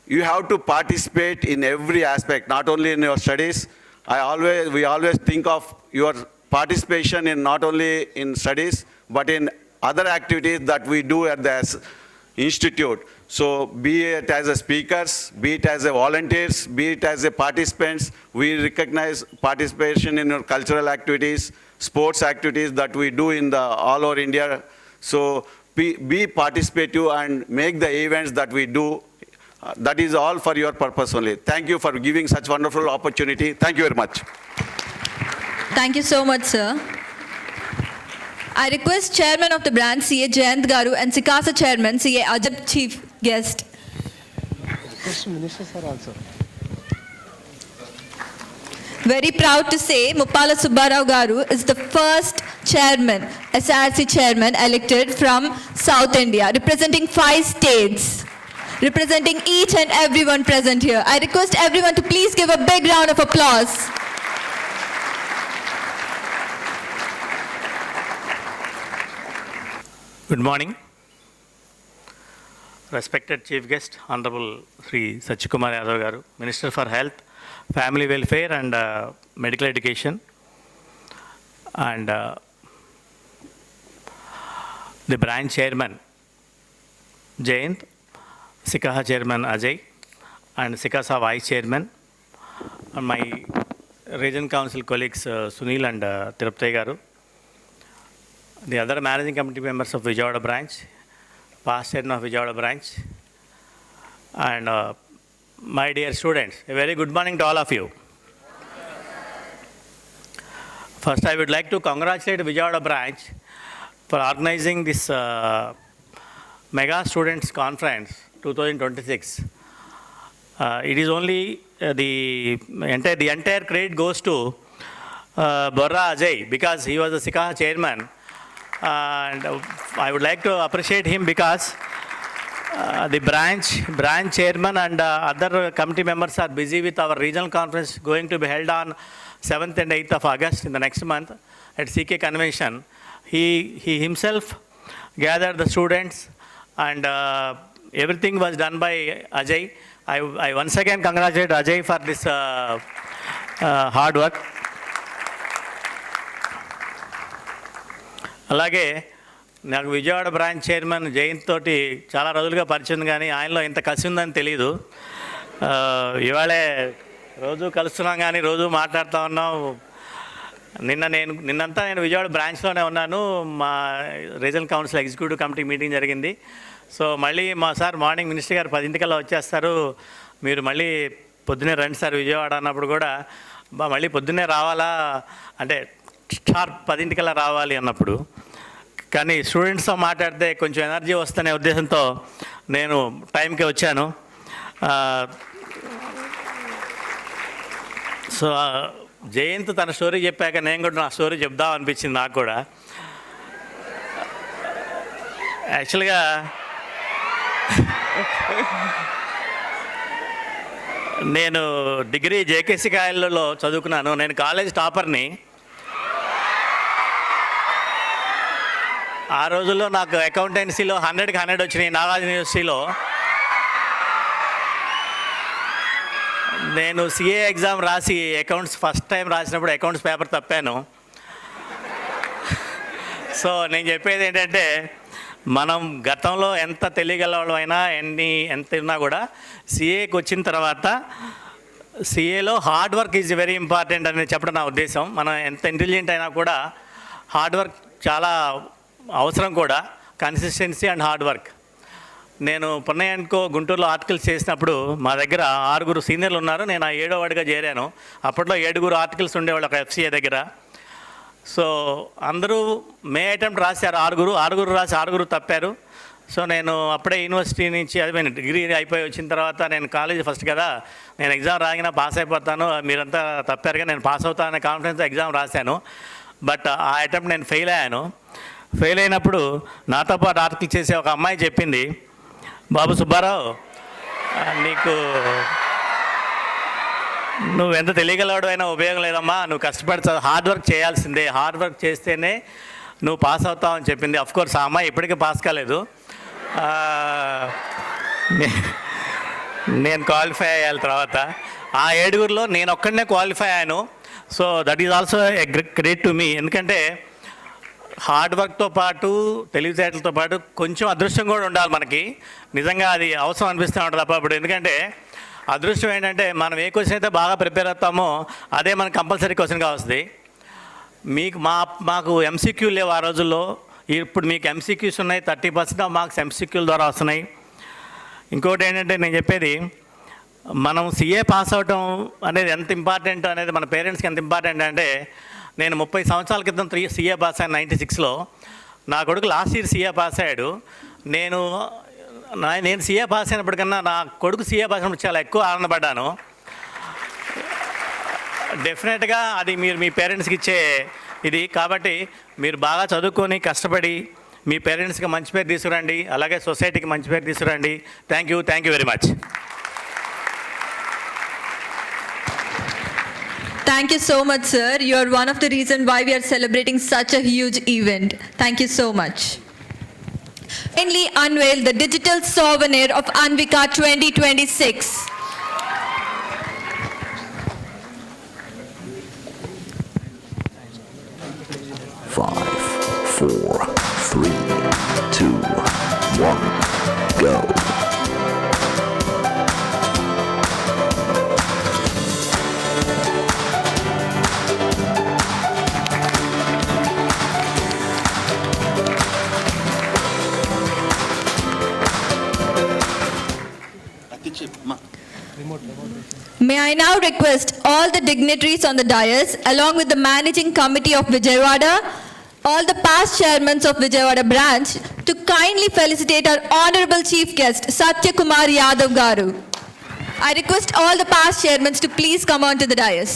you have to participate in every aspect, not only in your studies. We always think of your participation in not only in studies, but in other activities that we do at the institute. So be it as a speakers, be it as a volunteers, be it as a participants, we recognize participation in your cultural activities, sports activities that we do in the all over India. So be participative and make the events that we do. That is all for your purpose only. Thank you for giving such wonderful opportunity. Thank you very much. Thank you so much, sir. I request Chairman of the branch, CA Jayant Garu, and Sikasa Chairman, CA Ajab, Chief Guest. Request Minister sir also. Very proud to say, Muppala Subbarao Garu is the first chairman, SRC chairman elected from South India, representing 5 states, representing each and everyone present here. I request everyone to please give a big round of applause. Good morning. Respected Chief Guest, Honorable Sri Sachikumar Yadav Garu, Minister for Health, Family Welfare and Medical Education, and the branch chairman, Jayant, Sikaha chairman, Ajay, and Sikasa vice chairman, and my region council colleagues, Sunil and Tirupati Garu, the other managing committee members of Vijayawada branch, past chairman of Vijayawada branch, and my dear students, a very good morning to all of you. First, I would like to congratulate Vijayawada branch for organizing this Mega Students Conference 2026. It is only the entire credit goes to Borra Ajay because he was the Sikaha chairman. And I would like to appreciate him because the branch chairman and other committee members are busy with our regional conference going to be held on 7th and 8th of August in the next month at CK Convention. He himself gathered the students and everything was done by Ajay. I once again congratulate Ajay for this hard work. అలాగే నాకు Vijayawada branch chairman Jayant తోటి చాలా రోజులుగా పరిచయం కానీ ఆయనలో ఇంత కసి ఉందని తెలీదు. ఇవాళే రోజు కలుస్తున్నాం కానీ రోజు మాట్లాడుతూ ఉన్నాం. నిన్నంతా నేను విజయవాడ బ్రాంచ్లోనే ఉన్నాను. మా regional council executive committee meeting జరిగింది. సో మళ్ళీ మా సార్ మార్నింగ్ మినిస్టర్ గారు 10 వచ్చేస్తారు, మీరు మళ్ళీ పొద్దున్నే రండి సార్ విజయవాడ అన్నప్పుడు కూడా మళ్ళీ పొద్దున్నే రావాలా అంటే షార్ప్ 10 రావాలి అన్నప్పుడు, కానీ స్టూడెంట్స్తో మాట్లాడితే కొంచెం ఎనర్జీ వస్తనే ఉద్దేశంతో నేను టైంకి వచ్చాను. సో జయంత్ తన స్టోరీ చెప్పాక నేను కూడా నా స్టోరీ చెప్దాం అనిపించింది నాకు కూడా. యాక్చువల్గా నేను డిగ్రీ జేకేసీ కాయలలో చదువుకున్నాను. నేను కాలేజ్ టాపర్ని. ఆ రోజుల్లో నాకు అకౌంటెన్సీలో 100కి 100 వచ్చినాయి నాగార్జున యూనివర్సిటీలో. నేను సిఏ ఎగ్జామ్ రాసి అకౌంట్స్ ఫస్ట్ టైం రాసినప్పుడు అకౌంట్స్ పేపర్ తప్పాను. సో నేను చెప్పేది ఏంటంటే మనం గతంలో ఎంత తెలియగలవాళ్ళమైనా ఎంత ఉన్నా కూడా సిఏకి వచ్చిన తర్వాత సిఏలో hard work is very important అని చెప్పడం నా ఉద్దేశం. మనం ఎంత ఇంటెలిజెంట్ అయినా కూడా హార్డ్ వర్క్ చాలా అవసరం కూడా, కన్సిస్టెన్సీ అండ్ హార్డ్ వర్క్. నేను పున్నయ్యకో గుంటూరులో ఆర్టికల్స్ చేసినప్పుడు మా దగ్గర 6 సీనియర్లు ఉన్నారు. నేను ఆ 7వ వాడిగా చేరాను. అప్పట్లో 7 ఆర్టికల్స్ ఉండేవాళ్ళు ఒక FCA దగ్గర. సో అందరూ మే అటెంప్ట్ రాశారు, 6 రాసి 6 తప్పారు. సో నేను అప్పుడే యూనివర్సిటీ నుంచి అది డిగ్రీ అయిపోయి వచ్చిన తర్వాత నేను కాలేజీ ఫస్ట్ కదా, నేను ఎగ్జామ్ రాగినా పాస్ అయిపోతాను, మీరంతా తప్పారుగా నేను పాస్ అవుతాననే కాన్ఫిడెన్స్ ఎగ్జామ్ రాశాను. బట్ ఆ అటెంప్ట్ నేను ఫెయిల్ అయ్యాను. ఫెయిల్ అయినప్పుడు నాతో పాటు ఆర్టికల్ చేసే ఒక అమ్మాయి చెప్పింది, బాబు సుబ్బారావు నువ్వు ఎంత తెలియగలవాడు అయినా ఉపయోగం లేదమ్మా, నువ్వు కష్టపడి హార్డ్ వర్క్ చేయాల్సిందే, హార్డ్ వర్క్ చేస్తేనే నువ్వు పాస్ అవుతావు అని చెప్పింది. అఫ్కోర్స్ ఆ అమ్మాయి ఇప్పటికీ పాస్ కాలేదు. నేను క్వాలిఫై అయ్యాలి తర్వాత. ఆ 7గురిలో నేను ఒక్కడనే క్వాలిఫై అయ్యాను. So that is also a credit to me. ఎందుకంటే హార్డ్ వర్క్తో పాటు తెలివితేటలతో పాటు కొంచెం అదృష్టం కూడా ఉండాలి మనకి. నిజంగా అది అవసరం అనిపిస్తూ ఉంటుంది అప్పుడు. ఎందుకంటే అదృష్టం ఏంటంటే మనం ఏ క్వశ్చన్ అయితే బాగా ప్రిపేర్ అవుతామో అదే మనకు కంపల్సరీ క్వశ్చన్గా వస్తుంది. మాకు ఎంసీక్యూ లేవు ఆ రోజుల్లో. ఇప్పుడు మీకు ఎంసీక్యూస్ ఉన్నాయి. 30% ఆఫ్ మార్క్స్ ఎంసీక్యూల ద్వారా వస్తున్నాయి. ఇంకోటి ఏంటంటే నేను చెప్పేది, మనం సీఏ పాస్ అవటం అనేది ఎంత ఇంపార్టెంట్ అనేది మన పేరెంట్స్కి ఎంత ఇంపార్టెంట్ అంటే, నేను 30 సంవత్సరాల క్రితం సీఏ పాస్ అయ్యాను 96లో. నా కొడుకు లాస్ట్ ఇయర్ సీఏ పాస్ అయ్యాడు. నేను సీఏ పాస్ అయినప్పటికన్నా నా కొడుకు సీఏ పాస్ అయినప్పుడు చాలా ఎక్కువ ఆనందపడ్డాను. డెఫినెట్గా అది మీరు మీ పేరెంట్స్కి ఇచ్చే ఇది. కాబట్టి మీరు బాగా చదువుకొని కష్టపడి మీ పేరెంట్స్కి మంచి పేరు తీసుకురండి, అలాగే సొసైటీకి మంచి పేరు తీసుకురండి. Thank you very much. Thank you so much, sir. You are one of the reasons why we are celebrating such a huge event. Thank you so much. Kindly unveil the digital souvenir of Anvika 2026. 5, 4, 3, 2, 1, go. May I now request all the dignitaries on the dais, along with the managing committee of Vijayawada, all the past chairmen of Vijayawada branch, to kindly felicitate our honorable chief guest, Satya Kumar Yadav Garu. I request all the past chairmen to please come on to the dais.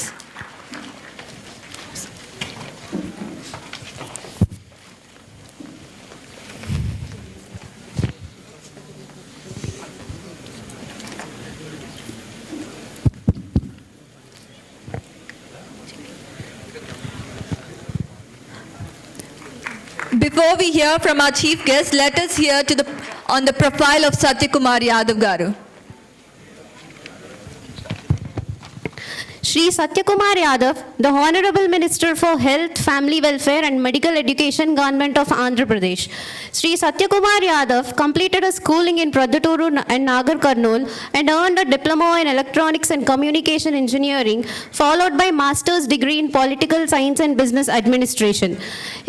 Before we hear from our chief guest, let us hear on the profile of Satya Kumar Yadav Garu. Shri Satya Kumar Yadav, the Honorable Minister for Health, Family Welfare and Medical Education, Government of Andhra Pradesh. Shri Satya Kumar Yadav completed a schooling in Praduturu and Nagar Karnool and earned a diploma in Electronics and Communication Engineering, followed by Master's degree in Political Science and Business Administration.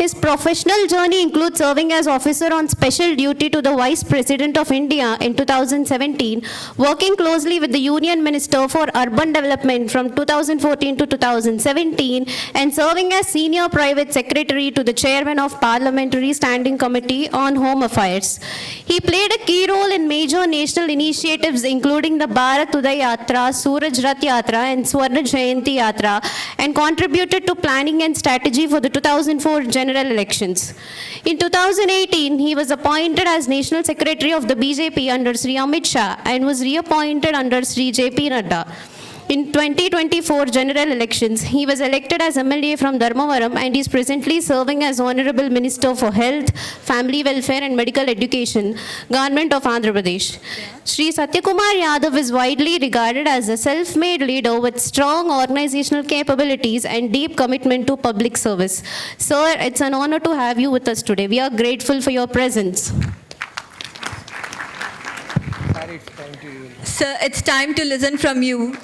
His professional journey includes serving as officer on special duty to the Vice President of India in 2017, working closely with the Union Minister for Urban Development from 2014 to 2017, and serving as Senior Private Secretary to the Chairman of Parliamentary Standing Committee on Home Affairs. He played a key role in major national initiatives including the Bharat Uday Yatra, Suraj Rath Yatra and Swarna Jayanti Yatra, and contributed to planning and strategy for the 2004 general elections. In 2018, he was appointed as National Secretary of the BJP under Sri Amit Shah and was reappointed under Sri JP Nadda. In 2024 general elections, he was elected as MLA from Dharmavaram and is presently serving as Honorable Minister for Health, Family Welfare and Medical Education, Government of Andhra Pradesh. Shri Satya Kumar Yadav is widely regarded as a self-made leader with strong organizational capabilities and deep commitment to public service. Sir, it's an honor to have you with us today. We are grateful for your presence. Sir, it's time to listen from you.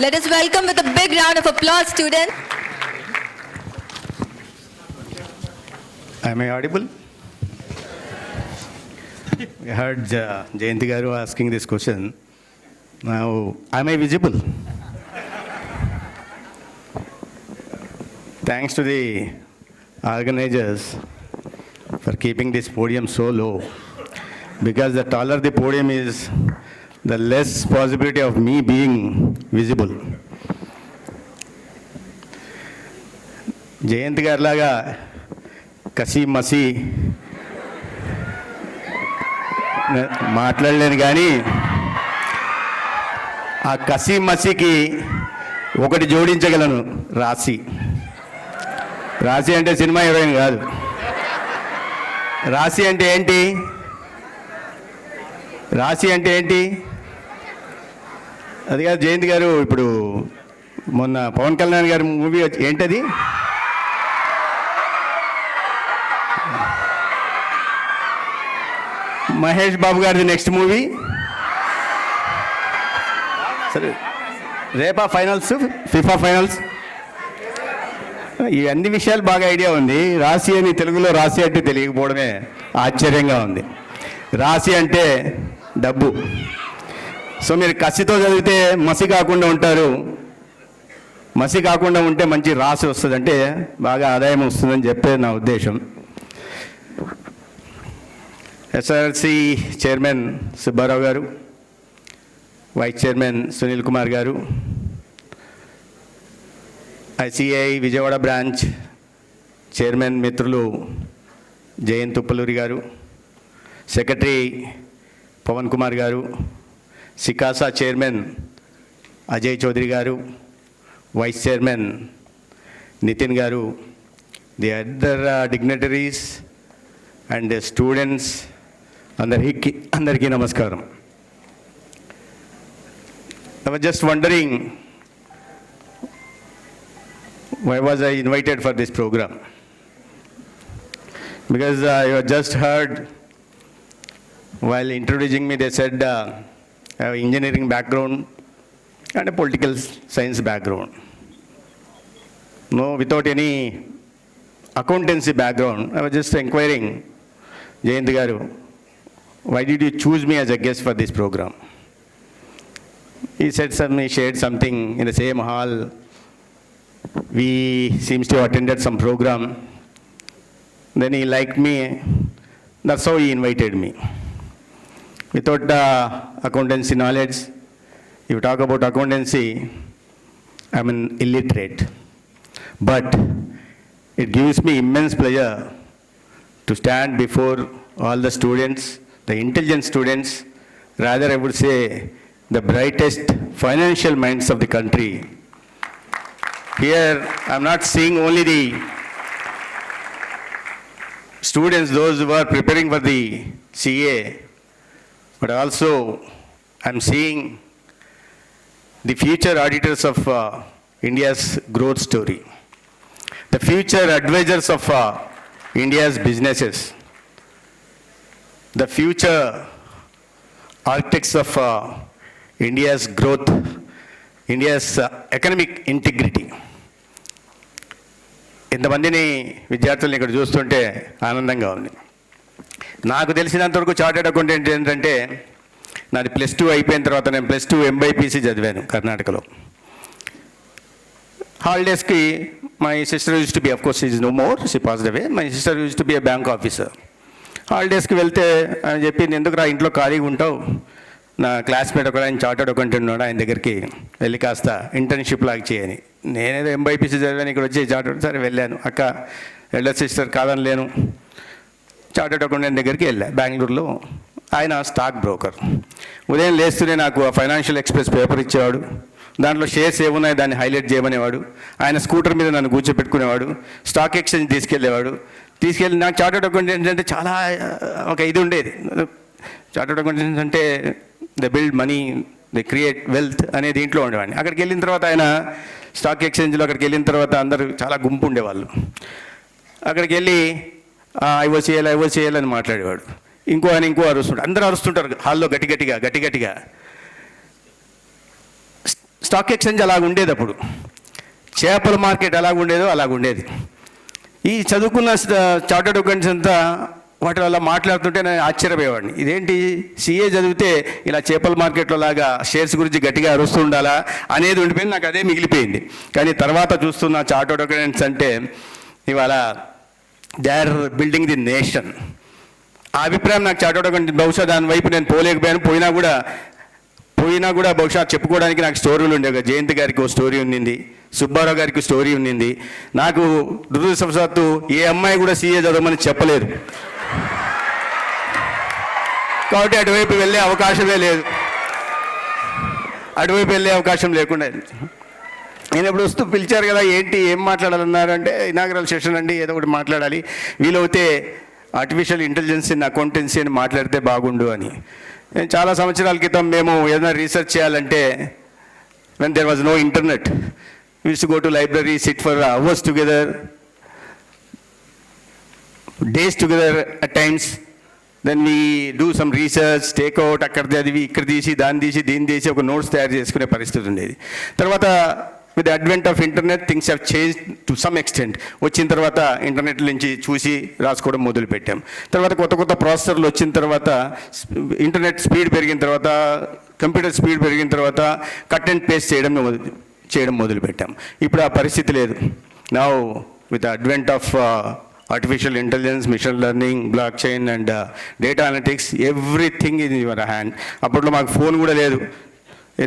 Let us welcome with a big round of applause, students. Am I audible? I heard Jayanti Garu asking this question. Now, am I visible? Thanks to the organizers for keeping this podium so low. Because the taller the podium is, the less possibility of me being visible. Jayant గారిలాగా కసి మసి మాట్లాడలేను కానీ ఆ కసి మసికి ఒకటి జోడించగలను, రాశి. రాశి అంటే సినిమా హీరోయిన్ కాదు. రాశి అంటే ఏంటి? రాశి అంటే ఏంటి? అది కాదు జయంత్ గారు, ఇప్పుడు మొన్న పవన్ కళ్యాణ్ గారి మూవీ ఏంటది? మహేష్ బాబు గారిది నెక్స్ట్ మూవీ. సరే, రేపా ఫైనల్స్, ఫిఫా ఫైనల్స్. ఈ అన్ని విషయాలు బాగా ఐడియా ఉంది. రాశి అని తెలుగులో రాశి అంటే తెలియకపోవడమే ఆశ్చర్యంగా ఉంది. రాశి అంటే డబ్బు. సో మీరు కసితో చదివితే మసి కాకుండా ఉంటారు. మసి కాకుండా ఉంటే మంచి రాశి వస్తుంది, అంటే బాగా ఆదాయం వస్తుందని చెప్పే నా ఉద్దేశం. ఎస్ఆర్సి చైర్మన్ సుబ్బారావు గారు, వైస్ చైర్మన్ సునీల్ కుమార్ గారు, ఐసిఐ విజయవాడ బ్రాంచ్ చైర్మన్ మిత్రులు జయంత్ ఉప్పలూరి గారు, సెక్రటరీ పవన్ కుమార్ గారు, సికాసా చైర్మన్ అజయ్ చౌదరి గారు, వైస్ చైర్మన్ నితిన్ గారు, the other dignitaries and students, అందరికీ నమస్కారం. I was just wondering, why was I invited for this program? Because you have just heard, while introducing me, they said I have engineering background and a political science background. No, without any accountancy background. I was just inquiring, Jayant Garu, why did you choose me as a guest for this program? He said he shared something in the same hall. We seems to have attended some program. Then he liked me. That's how he invited me. Without accountancy knowledge, if you talk about accountancy, I'm an illiterate. But it gives me immense pleasure to stand before all the students, the intelligent students, rather I would say the brightest financial minds of the country. Here, I'm not seeing only the students, those who are preparing for the CA, but also I'm seeing the future auditors of India's growth story, the future advisors of India's businesses, the future architects of India's growth, India's economic integrity. ఇంతమందిని విద్యార్థులను ఇక్కడ చూస్తుంటే ఆనందంగా ఉంది. నాకు తెలిసినంతవరకు chartered accountant ఏంటంటే, నాది +2 అయిపోయిన తర్వాత నేను +2 MBPC చదివాను కర్ణాటకలో. హాలిడేస్కి my sister used to be, of course is no more, she passed away. My sister used to be a bank officer. హాలిడేస్కి వెళ్తే ఆయన చెప్పింది, ఎందుకు రా ఇంట్లో ఖాళీగా ఉంటావు, నా క్లాస్మేట్ ఒక ఆయన చార్టెడ్ అకౌంటెంట్ ఉన్నాడు, ఆయన దగ్గరికి వెళ్ళి కాస్త ఇంటర్న్షిప్ లాగా చేయని. నేనేదో MBPC చదివాను, ఇక్కడ వచ్చి చార్టెడ్, సరే వెళ్ళాను. అక్క ఎల్డర్ సిస్టర్ కాదని లేను, చార్టెడ్ అకౌంటెంట్ దగ్గరికి వెళ్ళా బెంగళూరులో. ఆయన స్టాక్ బ్రోకర్. ఉదయం లేస్తూనే నాకు ఆ ఫైనాన్షియల్ ఎక్స్ప్రెస్ పేపర్ ఇచ్చేవాడు, దాంట్లో షేర్స్ ఏమున్నాయి దాన్ని హైలైట్ చేయమనేవాడు. ఆయన స్కూటర్ మీద నన్ను కూర్చోపెట్టుకునేవాడు, స్టాక్ ఎక్స్చేంజ్ తీసుకెళ్ళేవాడు. తీసుకెళ్ళి నాకు చార్టెడ్ అకౌంటెంట్ అంటే చాలా ఒక ఇది ఉండేది. చార్టెడ్ అకౌంటెంట్స్ అంటే they build money, they create wealth అనే దీంట్లో ఉండేవాడిని. అక్కడికి వెళ్ళిన తర్వాత ఆయన స్టాక్ ఎక్స్చేంజ్లో అక్కడికి వెళ్ళిన తర్వాత అందరూ చాలా గుంపు ఉండేవాళ్ళు. అక్కడికి వెళ్ళి ఐవో చేయాలని మాట్లాడేవాడు. ఇంకో అరుస్తుంటాడు, అందరూ అరుస్తుంటారు హాల్లో గట్టిగట్టిగా. స్టాక్ ఎక్స్చేంజ్ అలాగ ఉండేది అప్పుడు, చేపల మార్కెట్ ఎలాగుండేదో అలాగుండేది. ఈ చదువుకున్న చార్టెడ్ అకౌంటెంట్స్ అంతా వాటి వల్ల మాట్లాడుతుంటే నేను ఆశ్చర్యపోయేవాడిని. ఇదేంటి CA చదివితే ఇలా చేపల మార్కెట్లో లాగా షేర్స్ గురించి గట్టిగా అరుస్తూ ఉండాలా అనేది ఉండిపోయింది. నాకు అదే మిగిలిపోయింది. కానీ తర్వాత చూస్తున్న చార్టెడ్ అకౌంటెంట్స్ అంటే ఇవాళ they are building the nation. ఆ అభిప్రాయం నాకు చార్టర్డ్ అకౌంటెంట్, బహుశా దాని వైపు నేను పోలేకపోయాను. పోయినా కూడా బహుశా చెప్పుకోవడానికి నాకు స్టోరీలు ఉండేవి. జయంతి గారికి ఒక స్టోరీ ఉండింది, సుబ్బారావు గారికి స్టోరీ ఉండింది. నాకు దురదృష్టవశాత్తు ఏ అమ్మాయి కూడా సీఏ చదవమని చెప్పలేదు, కాబట్టి అటువైపు వెళ్ళే అవకాశమే లేదు. అటువైపు వెళ్ళే అవకాశం లేకుండా నేను ఇప్పుడు వస్తూ పిలిచారు కదా, ఏంటి ఏం మాట్లాడాలన్నారు అంటే, ఇనాగరల్ సెషన్ అండి, ఏదో ఒకటి మాట్లాడాలి, వీలైతే ఆర్టిఫిషియల్ ఇంటెలిజెన్స్ ఇన్ అకౌంటెన్సీ అని మాట్లాడితే బాగుండు అని. చాలా సంవత్సరాల క్రితం మేము ఏదైనా రీసెర్చ్ చేయాలంటే, when there was no internet, we used to go to library, sit for hours together, days together at times. Then we do some research, take out అక్కడ చదివి ఇక్కడ తీసి దాన్ని తీసి దీన్ని తీసి ఒక నోట్స్ తయారు చేసుకునే పరిస్థితి ఉండేది. తర్వాత with the advent of internet things have change to some extent. వచ్చిన తర్వాత ఇంటర్నెట్ నుంచి చూసి రాసుకోవడం మొదలుపెట్టాం. తర్వాత కొత్త ప్రాసెసర్లు వచ్చిన తర్వాత, ఇంటర్నెట్ స్పీడ్ పెరిగిన తర్వాత, కంప్యూటర్ స్పీడ్ పెరిగిన తర్వాత కట్ అండ్ పేస్ట్ చేయడం మొదలుపెట్టాం. ఇప్పుడు ఆ పరిస్థితి లేదు. Now with the advent of artificial intelligence, machine learning, blockchain and data analytics, everything is in your hand. అప్పట్లో మాకు ఫోన్ కూడా లేదు,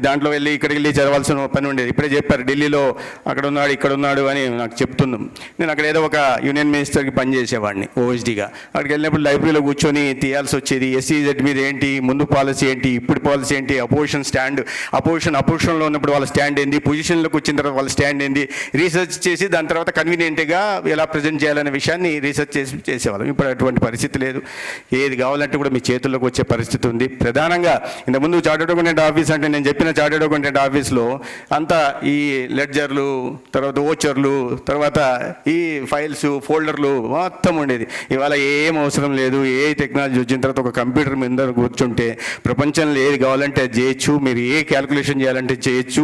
దాంట్లో వెళ్ళి ఇక్కడికి వెళ్ళి చదవాల్సిన పని ఉండేది. ఇప్పుడే చెప్పారు ఢిల్లీలో అక్కడ ఉన్నాడు ఇక్కడ ఉన్నాడు అని నాకు చెప్తున్నాం. నేను అక్కడ ఏదో ఒక యూనియన్ మినిస్టర్కి పనిచేసేవాడిని ఓఎస్డీగా. అక్కడికి వెళ్ళినప్పుడు లైబ్రరీలో కూర్చొని తీయాల్సి వచ్చేది. ఎస్సీజెడ్ మీద ఏంటి, ముందు పాలసీ ఏంటి, ఇప్పుడు పాలసీ ఏంటి, అపోజిషన్ స్టాండ్, అపోజిషన్లో ఉన్నప్పుడు వాళ్ళ స్టాండ్ ఏంటి, పొజిషన్లోకి వచ్చిన తర్వాత వాళ్ళ స్టాండ్ ఏంటి, రీసెర్చ్ చేసి దాని తర్వాత కన్వీనియంట్గా ఎలా ప్రజెంట్ చేయాలనే విషయాన్ని రీసెర్చ్ చేసేవాళ్ళం. ఇప్పుడు అటువంటి పరిస్థితి లేదు. ఏది కావాలంటే కూడా మీ చేతుల్లోకి వచ్చే పరిస్థితి ఉంది. ప్రధానంగా ఇంతకుముందు చార్టర్డ్ అకౌంటెంట్ ఆఫీస్ అంటే నేను చార్టర్డ్ అకౌంటెంట్ ఆఫీస్లో అంతా ఈ లెడ్జర్లు, తర్వాత ఓచర్లు, తర్వాత ఈ ఫైల్స్ ఫోల్డర్లు మొత్తం ఉండేది. ఇవాళ ఏం అవసరం లేదు. ఏ టెక్నాలజీ వచ్చిన తర్వాత ఒక కంప్యూటర్ మీద కూర్చుంటే ప్రపంచంలో ఏది కావాలంటే అది చేయొచ్చు. మీరు ఏ క్యాల్కులేషన్ చేయాలంటే చేయొచ్చు,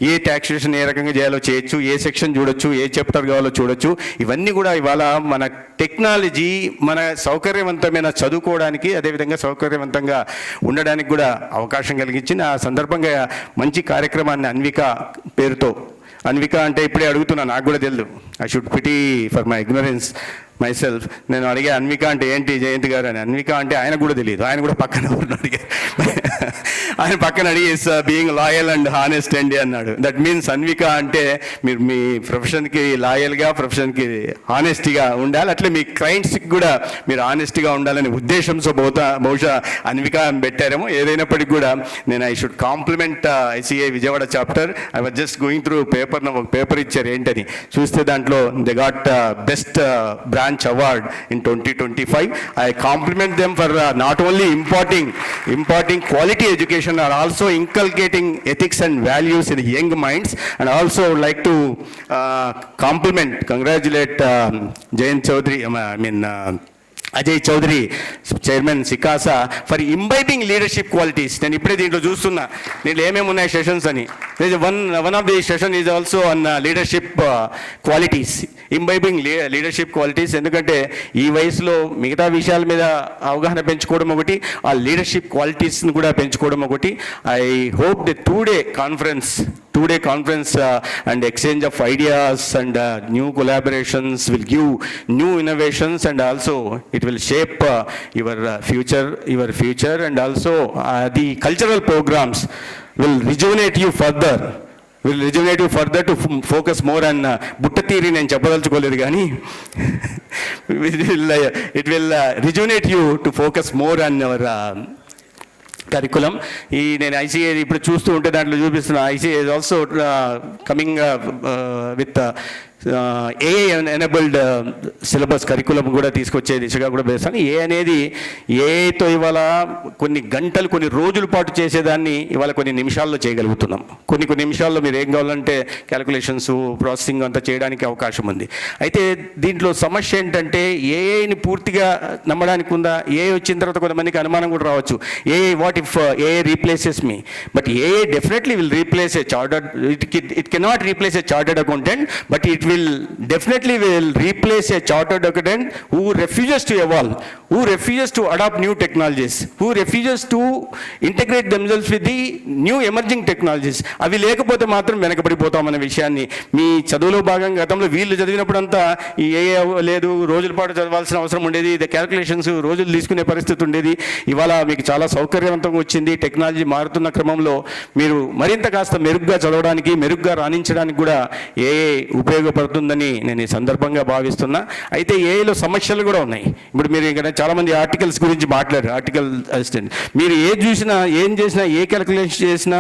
ఏ ట్యాక్సేషన్ ఏ రకంగా చేయాలో చేయొచ్చు, ఏ సెక్షన్ చూడొచ్చు, ఏ చాప్టర్ కావాలో చూడొచ్చు. ఇవన్నీ కూడా ఇవాళ మన టెక్నాలజీ మన సౌకర్యవంతమైన చదువుకోవడానికి, అదేవిధంగా సౌకర్యవంతంగా ఉండడానికి కూడా అవకాశం కలిగించింది. ఆ సందర్భంగా మంచి కార్యక్రమాన్ని అన్విక పేరుతో, అన్విక అంటే ఇప్పుడే అడుగుతున్నా, నాకు కూడా తెలియదు. I should pity for my ignorance my self. నేను అడిగా అన్విక అంటే ఏంటి జయంత్ గారు అని. అన్విక అంటే ఆయన కూడా తెలియదు, ఆయన కూడా పక్కన అడిగారు. ఆయన పక్కన అడిగి బీయింగ్ లాయల్ అండ్ హానెస్ట్ అండి అన్నాడు. దట్ మీన్స్ అన్విక అంటే మీరు మీ ప్రొఫెషన్కి లాయల్గా, ప్రొఫెషన్కి హానెస్ట్గా ఉండాలి, అట్లే మీ క్లయింట్స్కి కూడా మీరు హానెస్ట్గా ఉండాలనే ఉద్దేశంతో బహుశా అన్విక పెట్టారేమో. ఏదైనప్పటికీ కూడా నేను I should compliment ICI Vijayawada chapter. I was just going through paper, ఒక పేపర్ ఇచ్చారు ఏంటని చూస్తే దాంట్లో they got best branch award in 2025. I compliment them for not only imparting quality education, are also inculcating ethics and values in young minds. And also like to congratulate Jayant Chaudhary, Ajay Chaudhary, chairman సికాసా, for imbibing leadership qualities. నేను ఇప్పుడే దీంట్లో చూస్తున్నా దీంట్లో ఏమేమి ఉన్నాయి sessions అని. One of the session is also on leadership qualities, imbibing leadership qualities. ఎందుకంటే ఈ వయసులో మిగతా విషయాల మీద అవగాహన పెంచుకోవడం ఒకటి, ఆ లీడర్షిప్ క్వాలిటీస్ని కూడా పెంచుకోవడం ఒకటి. I hope the two-day conference and exchange of ideas and new collaborations will give new innovations, and also it will shape your future, and also the cultural programs will rejuvenate you further to focus more on butta theory. నేను చెప్పదలుచుకోలేదు కానీ it will rejuvenate you to focus more on your curriculum. నేను ICA ఇప్పుడు చూస్తూ ఉంటే దాంట్లో చూపిస్తున్నా, ICA is also coming with AI enabled syllabus curriculum కూడా తీసుకొచ్చే దిశగా కూడా వేస్తాను. ఏ అనేది ఏఐతో ఇవాళ కొన్ని గంటలు, కొన్ని రోజుల పాటు చేసేదాన్ని ఇవాళ కొన్ని నిమిషాల్లో చేయగలుగుతున్నాం. కొన్ని నిమిషాల్లో మీరు ఏం కావాలంటే క్యాలిక్యులేషన్స్, ప్రాసెసింగ్ అంతా చేయడానికి అవకాశం ఉంది. అయితే దీంట్లో సమస్య ఏంటంటే ఏఐని పూర్తిగా నమ్మడానికి ఉందా? ఏఐ వచ్చిన తర్వాత కొంతమందికి అనుమానం కూడా రావచ్చు, AI what if AI replaces me? But AI definitely will replace A chartered, it cannot replace A chartered accountant, but it will definitely will replace a chartered accountant who refuses to evolve, who refuses to adopt new technologies, who refuses to integrate themselves with the new emerging technologies. అవి లేకపోతే మాత్రం వెనకబడిపోతామనే విషయాన్ని మీ చదువులో భాగంగా గతంలో వీళ్ళు చదివినప్పుడంతా ఈ ఏ లేదు, రోజుల పాటు చదవాల్సిన అవసరం ఉండేది, క్యాలిక్యులేషన్స్ రోజులు తీసుకునే పరిస్థితి ఉండేది. ఇవాళ మీకు చాలా సౌకర్యవంతంగా వచ్చింది. టెక్నాలజీ మారుతున్న క్రమంలో మీరు మరింత కాస్త మెరుగ్గా చదవడానికి, మెరుగ్గా రాణించడానికి కూడా ఏఐ ఉపయోగపడుతుందని నేను ఈ సందర్భంగా భావిస్తున్నా. అయితే ఏఐలో సమస్యలు కూడా ఉన్నాయి. ఇప్పుడు మీరు ఇంకా చాలామంది ఆర్టికల్స్ గురించి మాట్లాడారు, ఆర్టికల్ అసిస్టెంట్. మీరు ఏం చేసినా ఏ క్యాలిక్యులేషన్ చేసినా,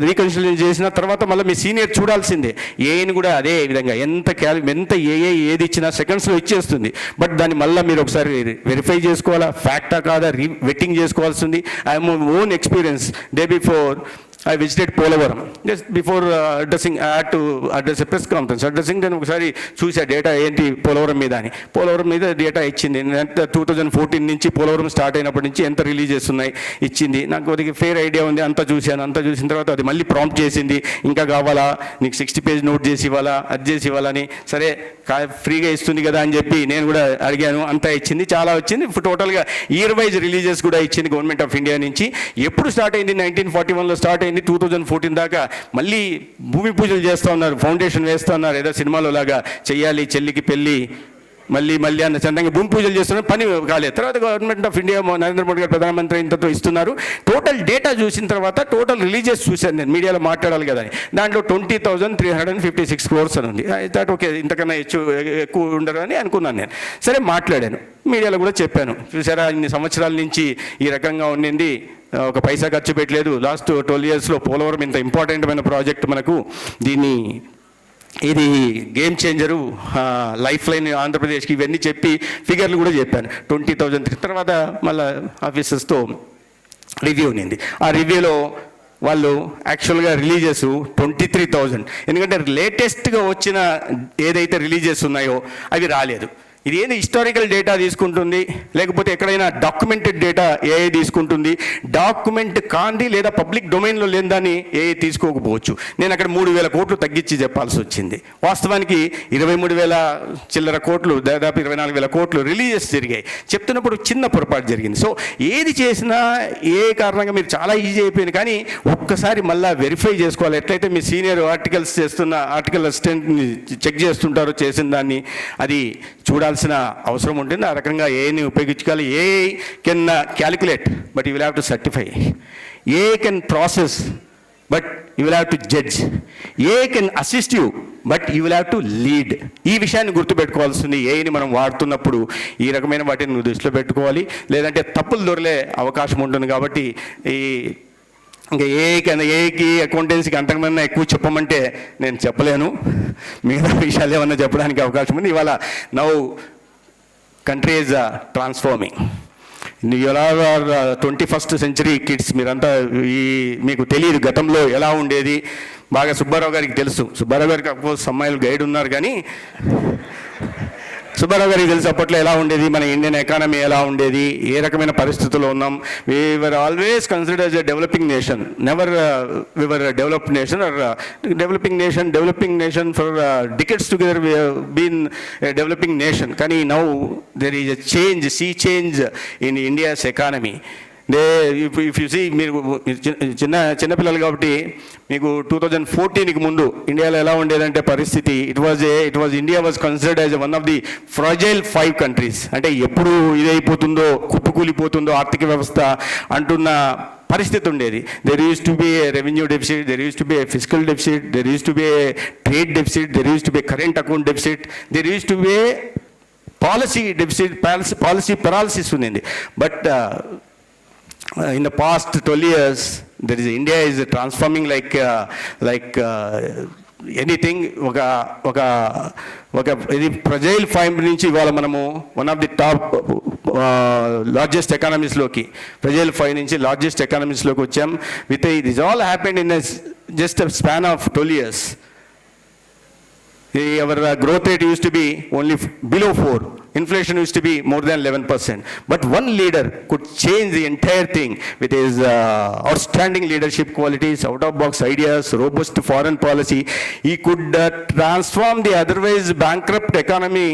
రీకన్సిలేషన్ చేసినా తర్వాత మళ్ళీ మీ సీనియర్ చూడాల్సిందే. ఏఐని కూడా అదే విధంగా ఎంత ఏఐ ఏది ఇచ్చినా సెకండ్స్లో ఇచ్చేస్తుంది. బట్ దాన్ని మళ్ళీ మీరు ఒకసారి వెరిఫై చేసుకోవాలా, ఫ్యాక్టా కాదా, వెట్టింగ్ చేసుకోవాల్సింది. I own experience. Day before I visited Polavaram. Just before addressing, I had to address a press conference. Addressing then ఒకసారి చూసా డేటా ఏంటి పోలవరం మీద అని. పోలవరం మీద డేటా ఇచ్చింది. 2014 నుంచి పోలవరం స్టార్ట్ అయినప్పటి నుంచి ఎంత రిలీజెస్ ఉన్నాయి ఇచ్చింది. నాకు కొద్దిగా ఫేర్ ఐడియా ఉంది. అంతా చూశాను. అంతా చూసిన తర్వాత అది మళ్ళీ ప్రాంప్ట్ చేసింది, ఇంకా కావాలా, నీకు 60 పేజ్ నోట్ చేసి ఇవ్వాలా, అది చేసి ఇవ్వాలని. సరే ఫ్రీగా ఇస్తుంది కదా అని చెప్పి నేను కూడా అడిగాను. అంతా ఇచ్చింది, చాలా వచ్చింది. టోటల్గా ఇయర్ వైజ్ రిలీజెస్ కూడా ఇచ్చింది గవర్నమెంట్ ఆఫ్ ఇండియా నుంచి. ఎప్పుడు స్టార్ట్ అయింది? 1941లో స్టార్ట్ అయింది. 2014 దాకా మళ్ళీ భూమి పూజలు చేస్తూ ఉన్నారు, ఫౌండేషన్ వేస్తూ ఉన్నారు. ఏదో సినిమాలో లాగా చెయ్యాలి చెల్లికి పెళ్ళి మళ్ళీ అన్న చందంగా భూమి పూజలు చేస్తున్నారు, పని కాలేదు. తర్వాత government of India Narendra Modi గారు ప్రధానమంత్రి ఇంతతో ఇస్తున్నారు. టోటల్ డేటా చూసిన తర్వాత టోటల్ రిలీజెస్ చూశాను నేను, మీడియాలో మాట్లాడాలి కదా అని. దాంట్లో 20,356 crores అని ఉంది. దట్ ఓకే, ఇంతకన్నా ఎక్కువ ఉండరు అని అనుకున్నాను నేను. సరే మాట్లాడాను, మీడియాలో కూడా చెప్పాను. చూసారా, ఇన్ని సంవత్సరాల నుంచి ఈ రకంగా ఉండింది, ఒక పైసా ఖర్చు పెట్టలేదు. లాస్ట్ 12 yearsలో పోలవరం ఇంత ఇంపార్టెంట్మైన ప్రాజెక్ట్ మనకు, ఇది గేమ్ చేంజరు, లైఫ్ లైన్ ఆంధ్రప్రదేశ్కి, ఇవన్నీ చెప్పి ఫిగర్లు కూడా చెప్పాను. 20,000 తర్వాత మళ్ళీ ఆఫీసర్స్తో రివ్యూ ఉన్నింది. ఆ రివ్యూలో వాళ్ళు యాక్చువల్గా రిలీజెస్ 23,000. ఎందుకంటే లేటెస్ట్గా వచ్చిన ఏదైతే రిలీజెస్ ఉన్నాయో అవి రాలేదు. ఇది ఏంది హిస్టారికల్ డేటా తీసుకుంటుంది, లేకపోతే ఎక్కడైనా డాక్యుమెంటెడ్ డేటా ఏఐ తీసుకుంటుంది. డాక్యుమెంట్ కాంది లేదా పబ్లిక్ డొమైన్లో లేని దాన్ని ఏఐ తీసుకోకపోవచ్చు. నేను అక్కడ 3,000 కోట్లు తగ్గించి చెప్పాల్సి వచ్చింది. వాస్తవానికి 23,000 చిల్లర కోట్లు, దాదాపు 24,000 కోట్లు రిలీజెస్ జరిగాయి. చెప్తున్నప్పుడు చిన్న పొరపాటు జరిగింది. సో ఏది చేసినా ఏ కారణంగా మీరు చాలా ఈజీ అయిపోయింది. కానీ ఒక్కసారి మళ్ళీ వెరిఫై చేసుకోవాలి. ఎట్లయితే మీ సీనియర్ ఆర్టికల్స్ చేస్తున్న ఆర్టికల్ అసిస్టెంట్ని చెక్ చేస్తుంటారో చేసిన దాన్ని, అది చూడాలి అవసరం ఉంటుంది. ఆ రకంగా ఏఐని ఉపయోగించుకోవాలి. AI can calculate but you will have to certify. AI can process but you will have to judge. AI can assist you but you will have to lead. ఈ విషయాన్ని గుర్తుపెట్టుకోవాల్సింది. ఏఐని మనం వాడుతున్నప్పుడు ఈ రకమైన వాటిని దృష్టిలో పెట్టుకోవాలి, లేదంటే తప్పులు దొరలే అవకాశం ఉంటుంది. కాబట్టి ఇంకా ఏఐకి అకౌంటెన్సీకి అంతకన్నా ఎక్కువ చెప్పమంటే నేను చెప్పలేను. మిగతా విషయాలు ఏమన్నా చెప్పడానికి అవకాశం ఉంది. ఇవాళ now country is transforming. Are 21st century kids. మీరంతా మీకు తెలియదు గతంలో ఎలా ఉండేది. బాగా సుబ్బారావు గారికి తెలుసు. సుబ్బారావు గారికి అఫ్కోర్స్ అమ్మాయిలు గైడ్ ఉన్నారు, కానీ సుబ్బారావు గారికి తెలుసు అప్పట్లో ఎలా ఉండేది, మన ఇండియన్ ఎకానమీ ఎలా ఉండేది, ఏ రకమైన పరిస్థితుల్లో ఉన్నాం. We were always considered as a developing nation. Never we were developed nation or developing nation for decades together we have been a developing nation. కానీ now there is a change in India's economy. If you see, మీరు చిన్నపిల్లలు కాబట్టి మీకు 2014కి ముందు ఇండియాలో ఎలా ఉండేదంటే పరిస్థితి, India was considered as one of the fragile 5 countries. అంటే ఎప్పుడు ఇదైపోతుందో, కుప్పకూలిపోతుందో ఆర్థిక వ్యవస్థ అంటున్న పరిస్థితి ఉండేది. There used to be a revenue deficit, there used to be a fiscal deficit, there used to be a trade deficit, there used to be a current account deficit, there used to be a policy deficit, policy paralysis ఉంది. But in the past 12 years, India is transforming like anything. ఇది fragile 5 నుంచి ఇవాళ మనము one of the top largest ఎకానమీస్లోకి, fragile 5 నుంచి largest ఎకానమీస్లోకి వచ్చాం. With it is all happened in just a span of 12 years. Our growth rate used to be only below 4. Inflation used to be more than 11%. But one leader could change the entire thing with his outstanding leadership qualities, out-of-box ideas, robust foreign policy. He could transform the otherwise bankrupt economy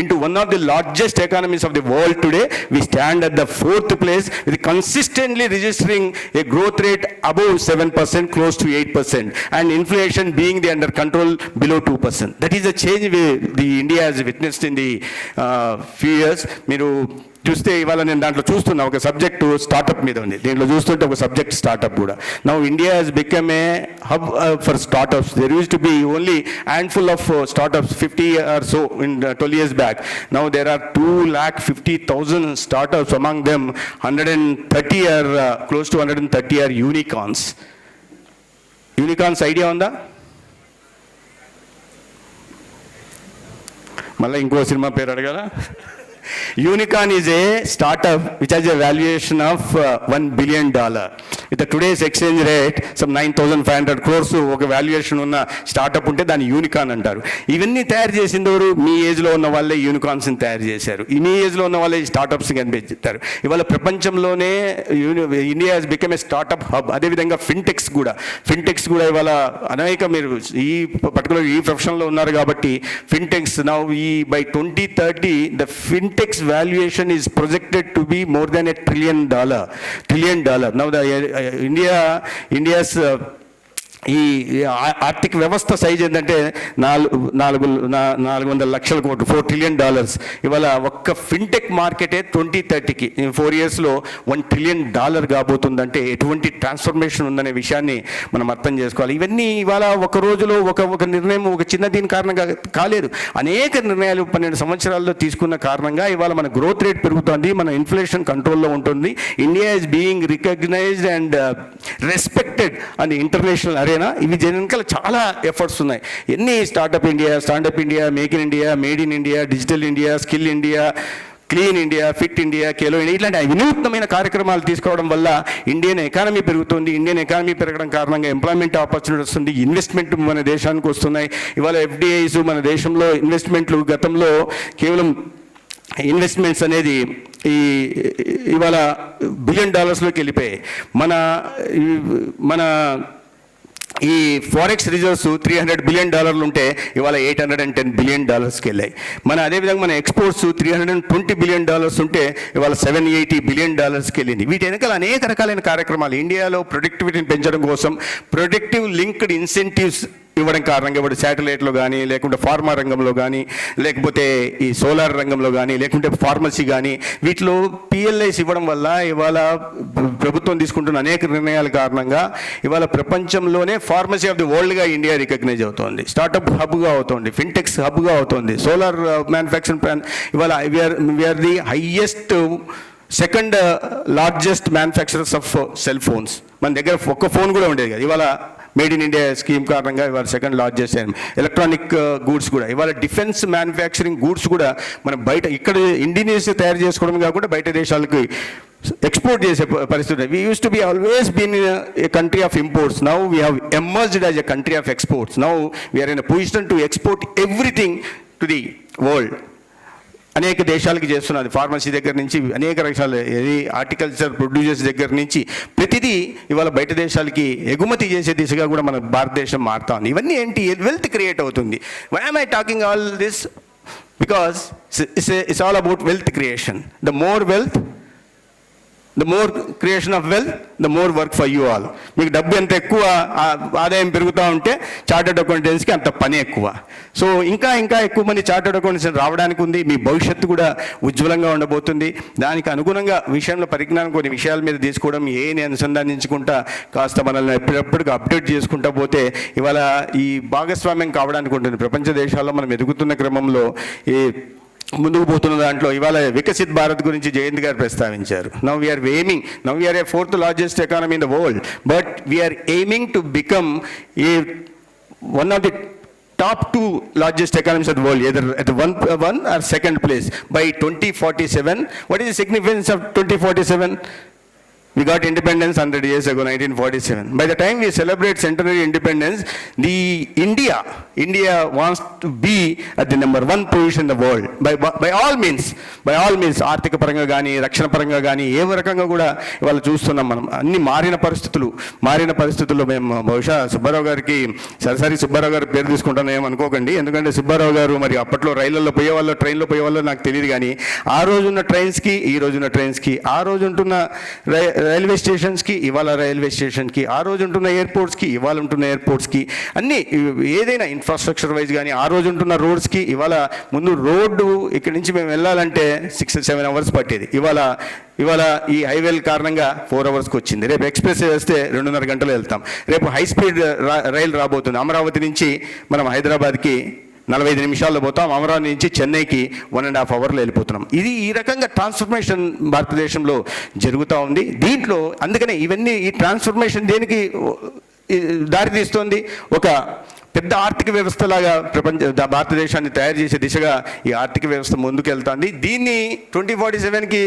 into one of the largest economies of the world today. We stand at the 4th place with consistently registering a growth rate above 7%, close to 8%, and inflation being the under control below 2%. That is the change the India has witnessed in the few years. Meeru చూస్తే ఇవాళ నేను దాంట్లో చూస్తున్నా ఒక subject startup మీద ఉంది. దీంట్లో చూస్తుంటే ఒక సబ్జెక్ట్ స్టార్టప్ కూడా. Now India has become a hub for startups. There used to B only handful of startups 50 or so in 12 years back. Now there are 250,000 startups. Among them 130 are close to 130 are unicorns. Unicorns idea ఉందా? మళ్ళీ ఇంకో cinema పేరు అడగాల. Unicorn is a startup which has a valuation of $1 billion. With the today's exchange rate, some 9,500 crores ఒక valuation ఉన్న startup ఉంటే దాన్ని unicorn అంటారు. ఇవన్నీ తయారు చేసిందెవరు? మీ ఏజ్లో ఉన్న వాళ్ళే యూనికార్న్స్ని తయారు చేశారు. మీ ఏజ్లో ఉన్న వాళ్ళే స్టార్టప్స్ కనిపించారు. ఇవాళ ప్రపంచంలోనే India has become a startup hub. అదేవిధంగా ఫిన్టెక్స్ కూడా ఇవాళ అనేక, మీరు ఈ పర్టికులర్ ఈ ప్రొఫెషన్లో ఉన్నారు కాబట్టి fintechs now by 2030 the fintech's valuation is projected to be more than $1 trillion. Now the India's ఈ ఆర్థిక వ్యవస్థ సైజ్ ఏంటంటే 400 లక్షల కోట్లు, $4 trillion. ఇవాళ ఒక్క ఫిన్టెక్ మార్కెటే 2030కి 4 yearsలో $1 trillion కాబోతుందంటే ఎటువంటి ట్రాన్స్ఫర్మేషన్ ఉందనే విషయాన్ని మనం అర్థం చేసుకోవాలి. ఇవన్నీ ఇవాళ ఒక రోజులో ఒక నిర్ణయం, ఒక చిన్న దీని కారణంగా కాలేదు. అనేక నిర్ణయాలు 12 సంవత్సరాల్లో తీసుకున్న కారణంగా ఇవాళ మన గ్రోత్ రేట్ పెరుగుతుంది, మన ఇన్ఫ్లేషన్ కంట్రోల్లో ఉంటుంది. India is being recognized and respected and international arena. ఇవి వెనకాల చాలా ఎఫర్ట్స్ ఉన్నాయి. ఎన్ని startup India, make in India, made in India, digital India, skill India, clean India, fit India, Khelo India, ఇట్లాంటి వినూత్నమైన కార్యక్రమాలు తీసుకోవడం వల్ల ఇండియన్ ఎకానమీ పెరుగుతుంది. ఇండియన్ ఎకానమీ పెరగడం కారణంగా ఎంప్లాయ్మెంట్ ఆపర్చునిటీ వస్తుంది, ఇన్వెస్ట్మెంట్ మన దేశానికి వస్తున్నాయి. ఇవాళ ఎఫ్డిఐస్ మన దేశంలో ఇన్వెస్ట్మెంట్లు గతంలో కేవలం ఇన్వెస్ట్మెంట్స్ అనేది ఇవాళ $1 billion వెళ్ళిపోయాయి. మన ఈ ఫారెక్స్ రిజర్వ్స్ $300 billion ఉంటే ఇవాళ $810 billion వెళ్ళాయి. అదేవిధంగా మన ఎక్స్పోర్ట్స్ $320 billion ఉంటే ఇవాళ $780 billion వెళ్ళింది. వీటి వెనకాల అనేక రకాలైన కార్యక్రమాలు ఇండియాలో ప్రొడక్టివిటీని పెంచడం కోసం ప్రొడక్టివ్ లింక్డ్ ఇన్సెంటివ్స్ ఇవ్వడం కారణంగా ఇప్పుడు శాటిలైట్లో కానీ, లేకుంటే ఫార్మా రంగంలో కానీ, లేకపోతే ఈ సోలార్ రంగంలో కానీ, లేకుంటే ఫార్మసీ కానీ, వీటిలో పిఎల్ఐస్ ఇవ్వడం వల్ల ఇవాళ ప్రభుత్వం తీసుకుంటున్న అనేక నిర్ణయాల కారణంగా ఇవాళ ప్రపంచంలోనే ఫార్మసీ ఆఫ్ ది వరల్డ్గా ఇండియా రికగ్నైజ్ అవుతోంది, స్టార్టప్ హబ్గా అవుతోంది, ఫిన్టెక్స్ హబ్గా అవుతోంది, సోలార్ మ్యానుఫ్యాక్చరింగ్ ప్లాన్. ఇవాళ we are the highest second largest manufacturers of cell phones. మన దగ్గర ఒక్క ఫోన్ కూడా ఉండేది కదా, ఇవాళ మేడ్ ఇన్ ఇండియా స్కీమ్ కారణంగా ఇవాళ సెకండ్ లార్జెస్ట్. ఎలక్ట్రానిక్ గూడ్స్ కూడా ఇవాళ డిఫెన్స్ మ్యానుఫ్యాక్చరింగ్ గూడ్స్ కూడా మనం బయట ఇక్కడ ఇండియన్స్ తయారు చేసుకోవడం కాకుండా బయట దేశాలకు ఎక్స్పోర్ట్ చేసే పరిస్థితి. We use to be always been a country of imports. Now we have emerged as a country of exports. Now we are in a position to export everything to the world. అనేక దేశాలకి చేస్తున్నది. Pharmacy దగ్గర నుంచి అనేక రకాల horticulture producers దగ్గర నుంచి ప్రతిదీ ఇవాళ బయట దేశాలకి ఎగుమతి చేసే దిశగా కూడా మన భారతదేశం మారుతా ఉంది. ఇవన్నీ ఏంటి? వెల్త్ క్రియేట్ అవుతుంది. Why am I talking all this? Because it's all about wealth creation. The more wealth, the more creation of wealth, the more work for you all. మీకు డబ్బు ఎంత ఎక్కువ ఆదాయం పెరుగుతూ ఉంటే చార్టర్డ్ అకౌంటెంట్స్కి అంత పని ఎక్కువ. సో ఇంకా ఎక్కువ మంది చార్టర్డ్ అకౌంటెంట్స్ రావడానికి ఉంది. మీ భవిష్యత్తు కూడా ఉజ్వలంగా ఉండబోతుంది. దానికి అనుగుణంగా విషయంలో పరిజ్ఞానం కొన్ని విషయాల మీద తీసుకోవడం, ఏని అనుసంధానించుకుంటా కాస్త మనల్ని ఎప్పటికప్పుడు అప్డేట్ చేసుకుంటా పోతే ఇవాళ ఈ భాగస్వామ్యం కావడానికి ఉంటుంది. ప్రపంచ దేశాల్లో మనం ఎదుగుతున్న క్రమంలో ఈ ముందుకు పోతున్న దాంట్లో ఇవాళ వికసిత్ భారత్ గురించి జయంత్ గారు ప్రస్తావించారు. Now we are aiming, now we are a 4th largest economy in the world, but we are aiming to become one of the top 2 largest economies of the world, either at one or second place by 2047. What is the significance of 2047? We got independence 100 years ago, 1947. By the time we celebrate centenary independence, the India wants to be at the number 1 position in the world. By all means, ఆర్థిక పరంగా కానీ రక్షణ పరంగా కానీ ఏ రకంగా కూడా ఇవాళ చూస్తున్నాం మనం. అన్ని మారిన పరిస్థితుల్లో మేము బహుశా సుబ్బారావు గారికి సరిసరి సుబ్బారావు గారి పేరు తీసుకుంటాను ఏమనుకోకండి. ఎందుకంటే సుబ్బారావు గారు మరి అప్పట్లో రైళ్లలో పోయేవాళ్ళు, ట్రైన్లో పోయేవాళ్ళు నాకు తెలియదు. కానీ ఆ రోజున్న ట్రైన్స్కి ఈ రోజున్న ట్రైన్స్కి, ఆ రోజు ఉంటున్న రైల్వే స్టేషన్స్కి ఇవాళ రైల్వే స్టేషన్కి, ఆ రోజు ఉంటున్న ఎయిర్పోర్ట్స్కి ఇవాళ ఉంటున్న ఎయిర్పోర్ట్స్కి, అన్నీ ఏదైనా ఇన్ఫ్రాస్ట్రక్చర్ వైజ్ కానీ ఆ రోజు ఉంటున్న రోడ్స్కి ఇవాళ ముందు రోడ్డు ఇక్కడి నుంచి మేము వెళ్ళాలంటే 6-7 అవర్స్ పట్టేది. ఇవాళ ఈ హైవేల కారణంగా 4 అవర్స్కి వచ్చింది. రేపు ఎక్స్ప్రెస్ వేస్తే 2.5 గంటలు వెళ్తాం. రేపు హై స్పీడ్ రైలు రాబోతుంది. అమరావతి నుంచి మనం హైదరాబాద్కి 45 నిమిషాల్లో పోతాం. అమరావతి నుంచి చెన్నైకి 1.5 అవర్లో వెళ్ళిపోతున్నాం. ఈ రకంగా ట్రాన్స్ఫర్మేషన్ భారతదేశంలో జరుగుతూ ఉంది. దీంట్లో అందుకనే ఇవన్నీ ఈ ట్రాన్స్ఫర్మేషన్ దేనికి దారితీస్తోంది? ఒక పెద్ద ఆర్థిక వ్యవస్థలాగా భారతదేశాన్ని తయారు చేసే దిశగా ఈ ఆర్థిక వ్యవస్థ ముందుకెళ్తుంది. దీన్ని 2047కి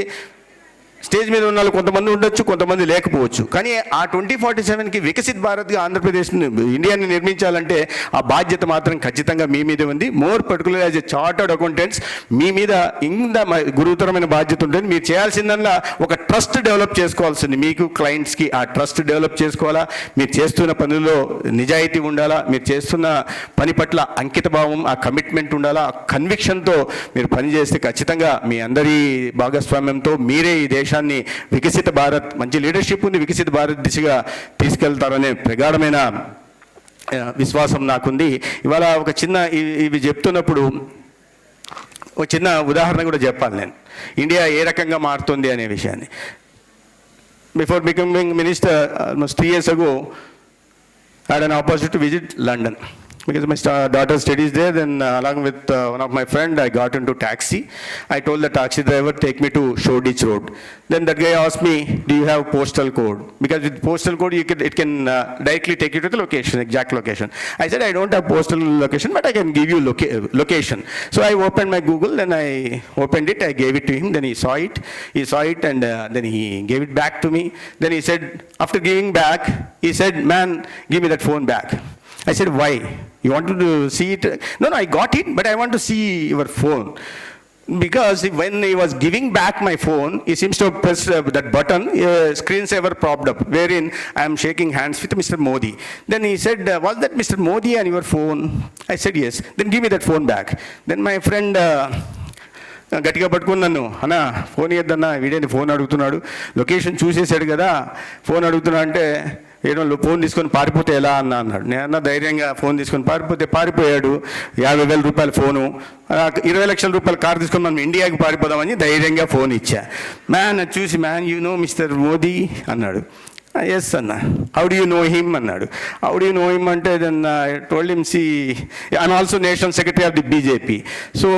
స్టేజ్ మీద ఉన్న వాళ్ళు కొంతమంది ఉండొచ్చు, కొంతమంది లేకపోవచ్చు. కానీ ఆ 2047కి వికసిత్ భారత్గా ఆంధ్రప్రదేశ్ని, ఇండియాని నిర్మించాలంటే ఆ బాధ్యత మాత్రం ఖచ్చితంగా మీ మీదే ఉంది. More particular as a chartered accountants మీ మీద ఇంత గురుతరమైన బాధ్యత ఉంటుంది. మీరు చేయాల్సిందల్లా ఒక ట్రస్ట్ డెవలప్ చేసుకోవాల్సింది. మీకు క్లయింట్స్కి ఆ ట్రస్ట్ డెవలప్ చేసుకోవాలా, మీరు చేస్తున్న పనుల్లో నిజాయితీ ఉండాలా, మీరు చేస్తున్న పని పట్ల అంకిత భావం, ఆ కమిట్మెంట్ ఉండాలా, ఆ కన్విక్షన్తో మీరు పనిచేస్తే ఖచ్చితంగా మీ అందరి భాగస్వామ్యంతో మీరే ఈ దేశం వికసిత భారత్, మంచి లీడర్షిప్ ఉంది, వికసిత భారత్ దిశగా తీసుకెళ్తారనే ప్రగాఢమైన విశ్వాసం నాకుంది. ఇవాళ ఒక చిన్న ఇవి చెప్తున్నప్పుడు ఒక చిన్న ఉదాహరణ కూడా చెప్పాలి నేను, ఇండియా ఏ రకంగా మారుతుంది అనే విషయాన్ని. Before becoming minister almost 3 years ago, I had an opportunity to visit London. Because my daughter studies there, then along with one of my friend, I got into taxi. I told the taxi driver, take me to Shoreditch Road. Then that guy asked me, do you have postal code? Because with postal code, it can directly take you to the location, exact location. I said, I don't have postal location, but I can give you location. So I opened my Google, then I opened it, I gave it to him, then he saw it, and then he gave it back to me. Then he said, after giving back, he said, man, give me that phone back. I said, why? You wanted to see it? No, I got it, but I want to see your phone. Because when he was giving back my phone, he seems to have pressed that button, screensaver popped up, wherein I am shaking hands with Mr. Modi. Then he said, was that Mr. Modi on your phone? I said, yes. Then give me that phone back. Then my friend గట్టిగా పట్టుకుని నన్ను, అన్నా phone ఇద్దన్నా, వీడేంటి phone అడుగుతున్నాడు, location చూసేసాడు కదా, phone అడుగుతున్నా అంటే ఏదో ఫోన్ తీసుకొని పారిపోతే ఎలా అన్నాడు. నేనన్నా ధైర్యంగా ఫోన్ తీసుకొని పారిపోయాడు. 50,000 రూపాయల ఫోను, 20 లక్షల రూపాయల కారు తీసుకొని మనం ఇండియాకి పారిపోదామని ధైర్యంగా ఫోన్ ఇచ్చా. మ్యాన్ అది చూసి, man you know mister Modi అన్నాడు. ఎస్ అన్న. How do you know him అన్నాడు. How do you know him అంటే then I told him, see I'm also national secretary of the BJP. So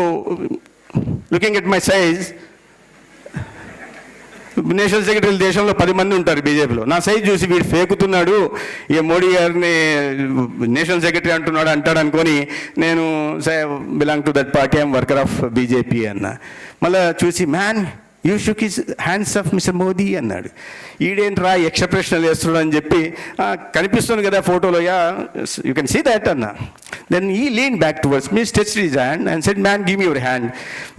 looking at my size, national సెక్రటరీలు దేశంలో 10 మంది ఉంటారు బీజేపీలో. నా సైజ్ చూసి వీడు ఫేకుతున్నాడు, ఏ మోడీ గారిని నేషనల్ సెక్రటరీ అంటాడు అనుకొని నేను belong to that party, I'm worker of BJP అన్న. మళ్ళీ చూసి, man you shook his hands of mister Modi అన్నాడు. ఈడేంట్రా యక్ష ప్రశ్నలు వేస్తున్నాడు అని చెప్పి, కనిపిస్తుంది కదా ఫోటోలో, ya you can see that అన్న. Then he lean back towards me, stretched his hand and said, man give me your hand.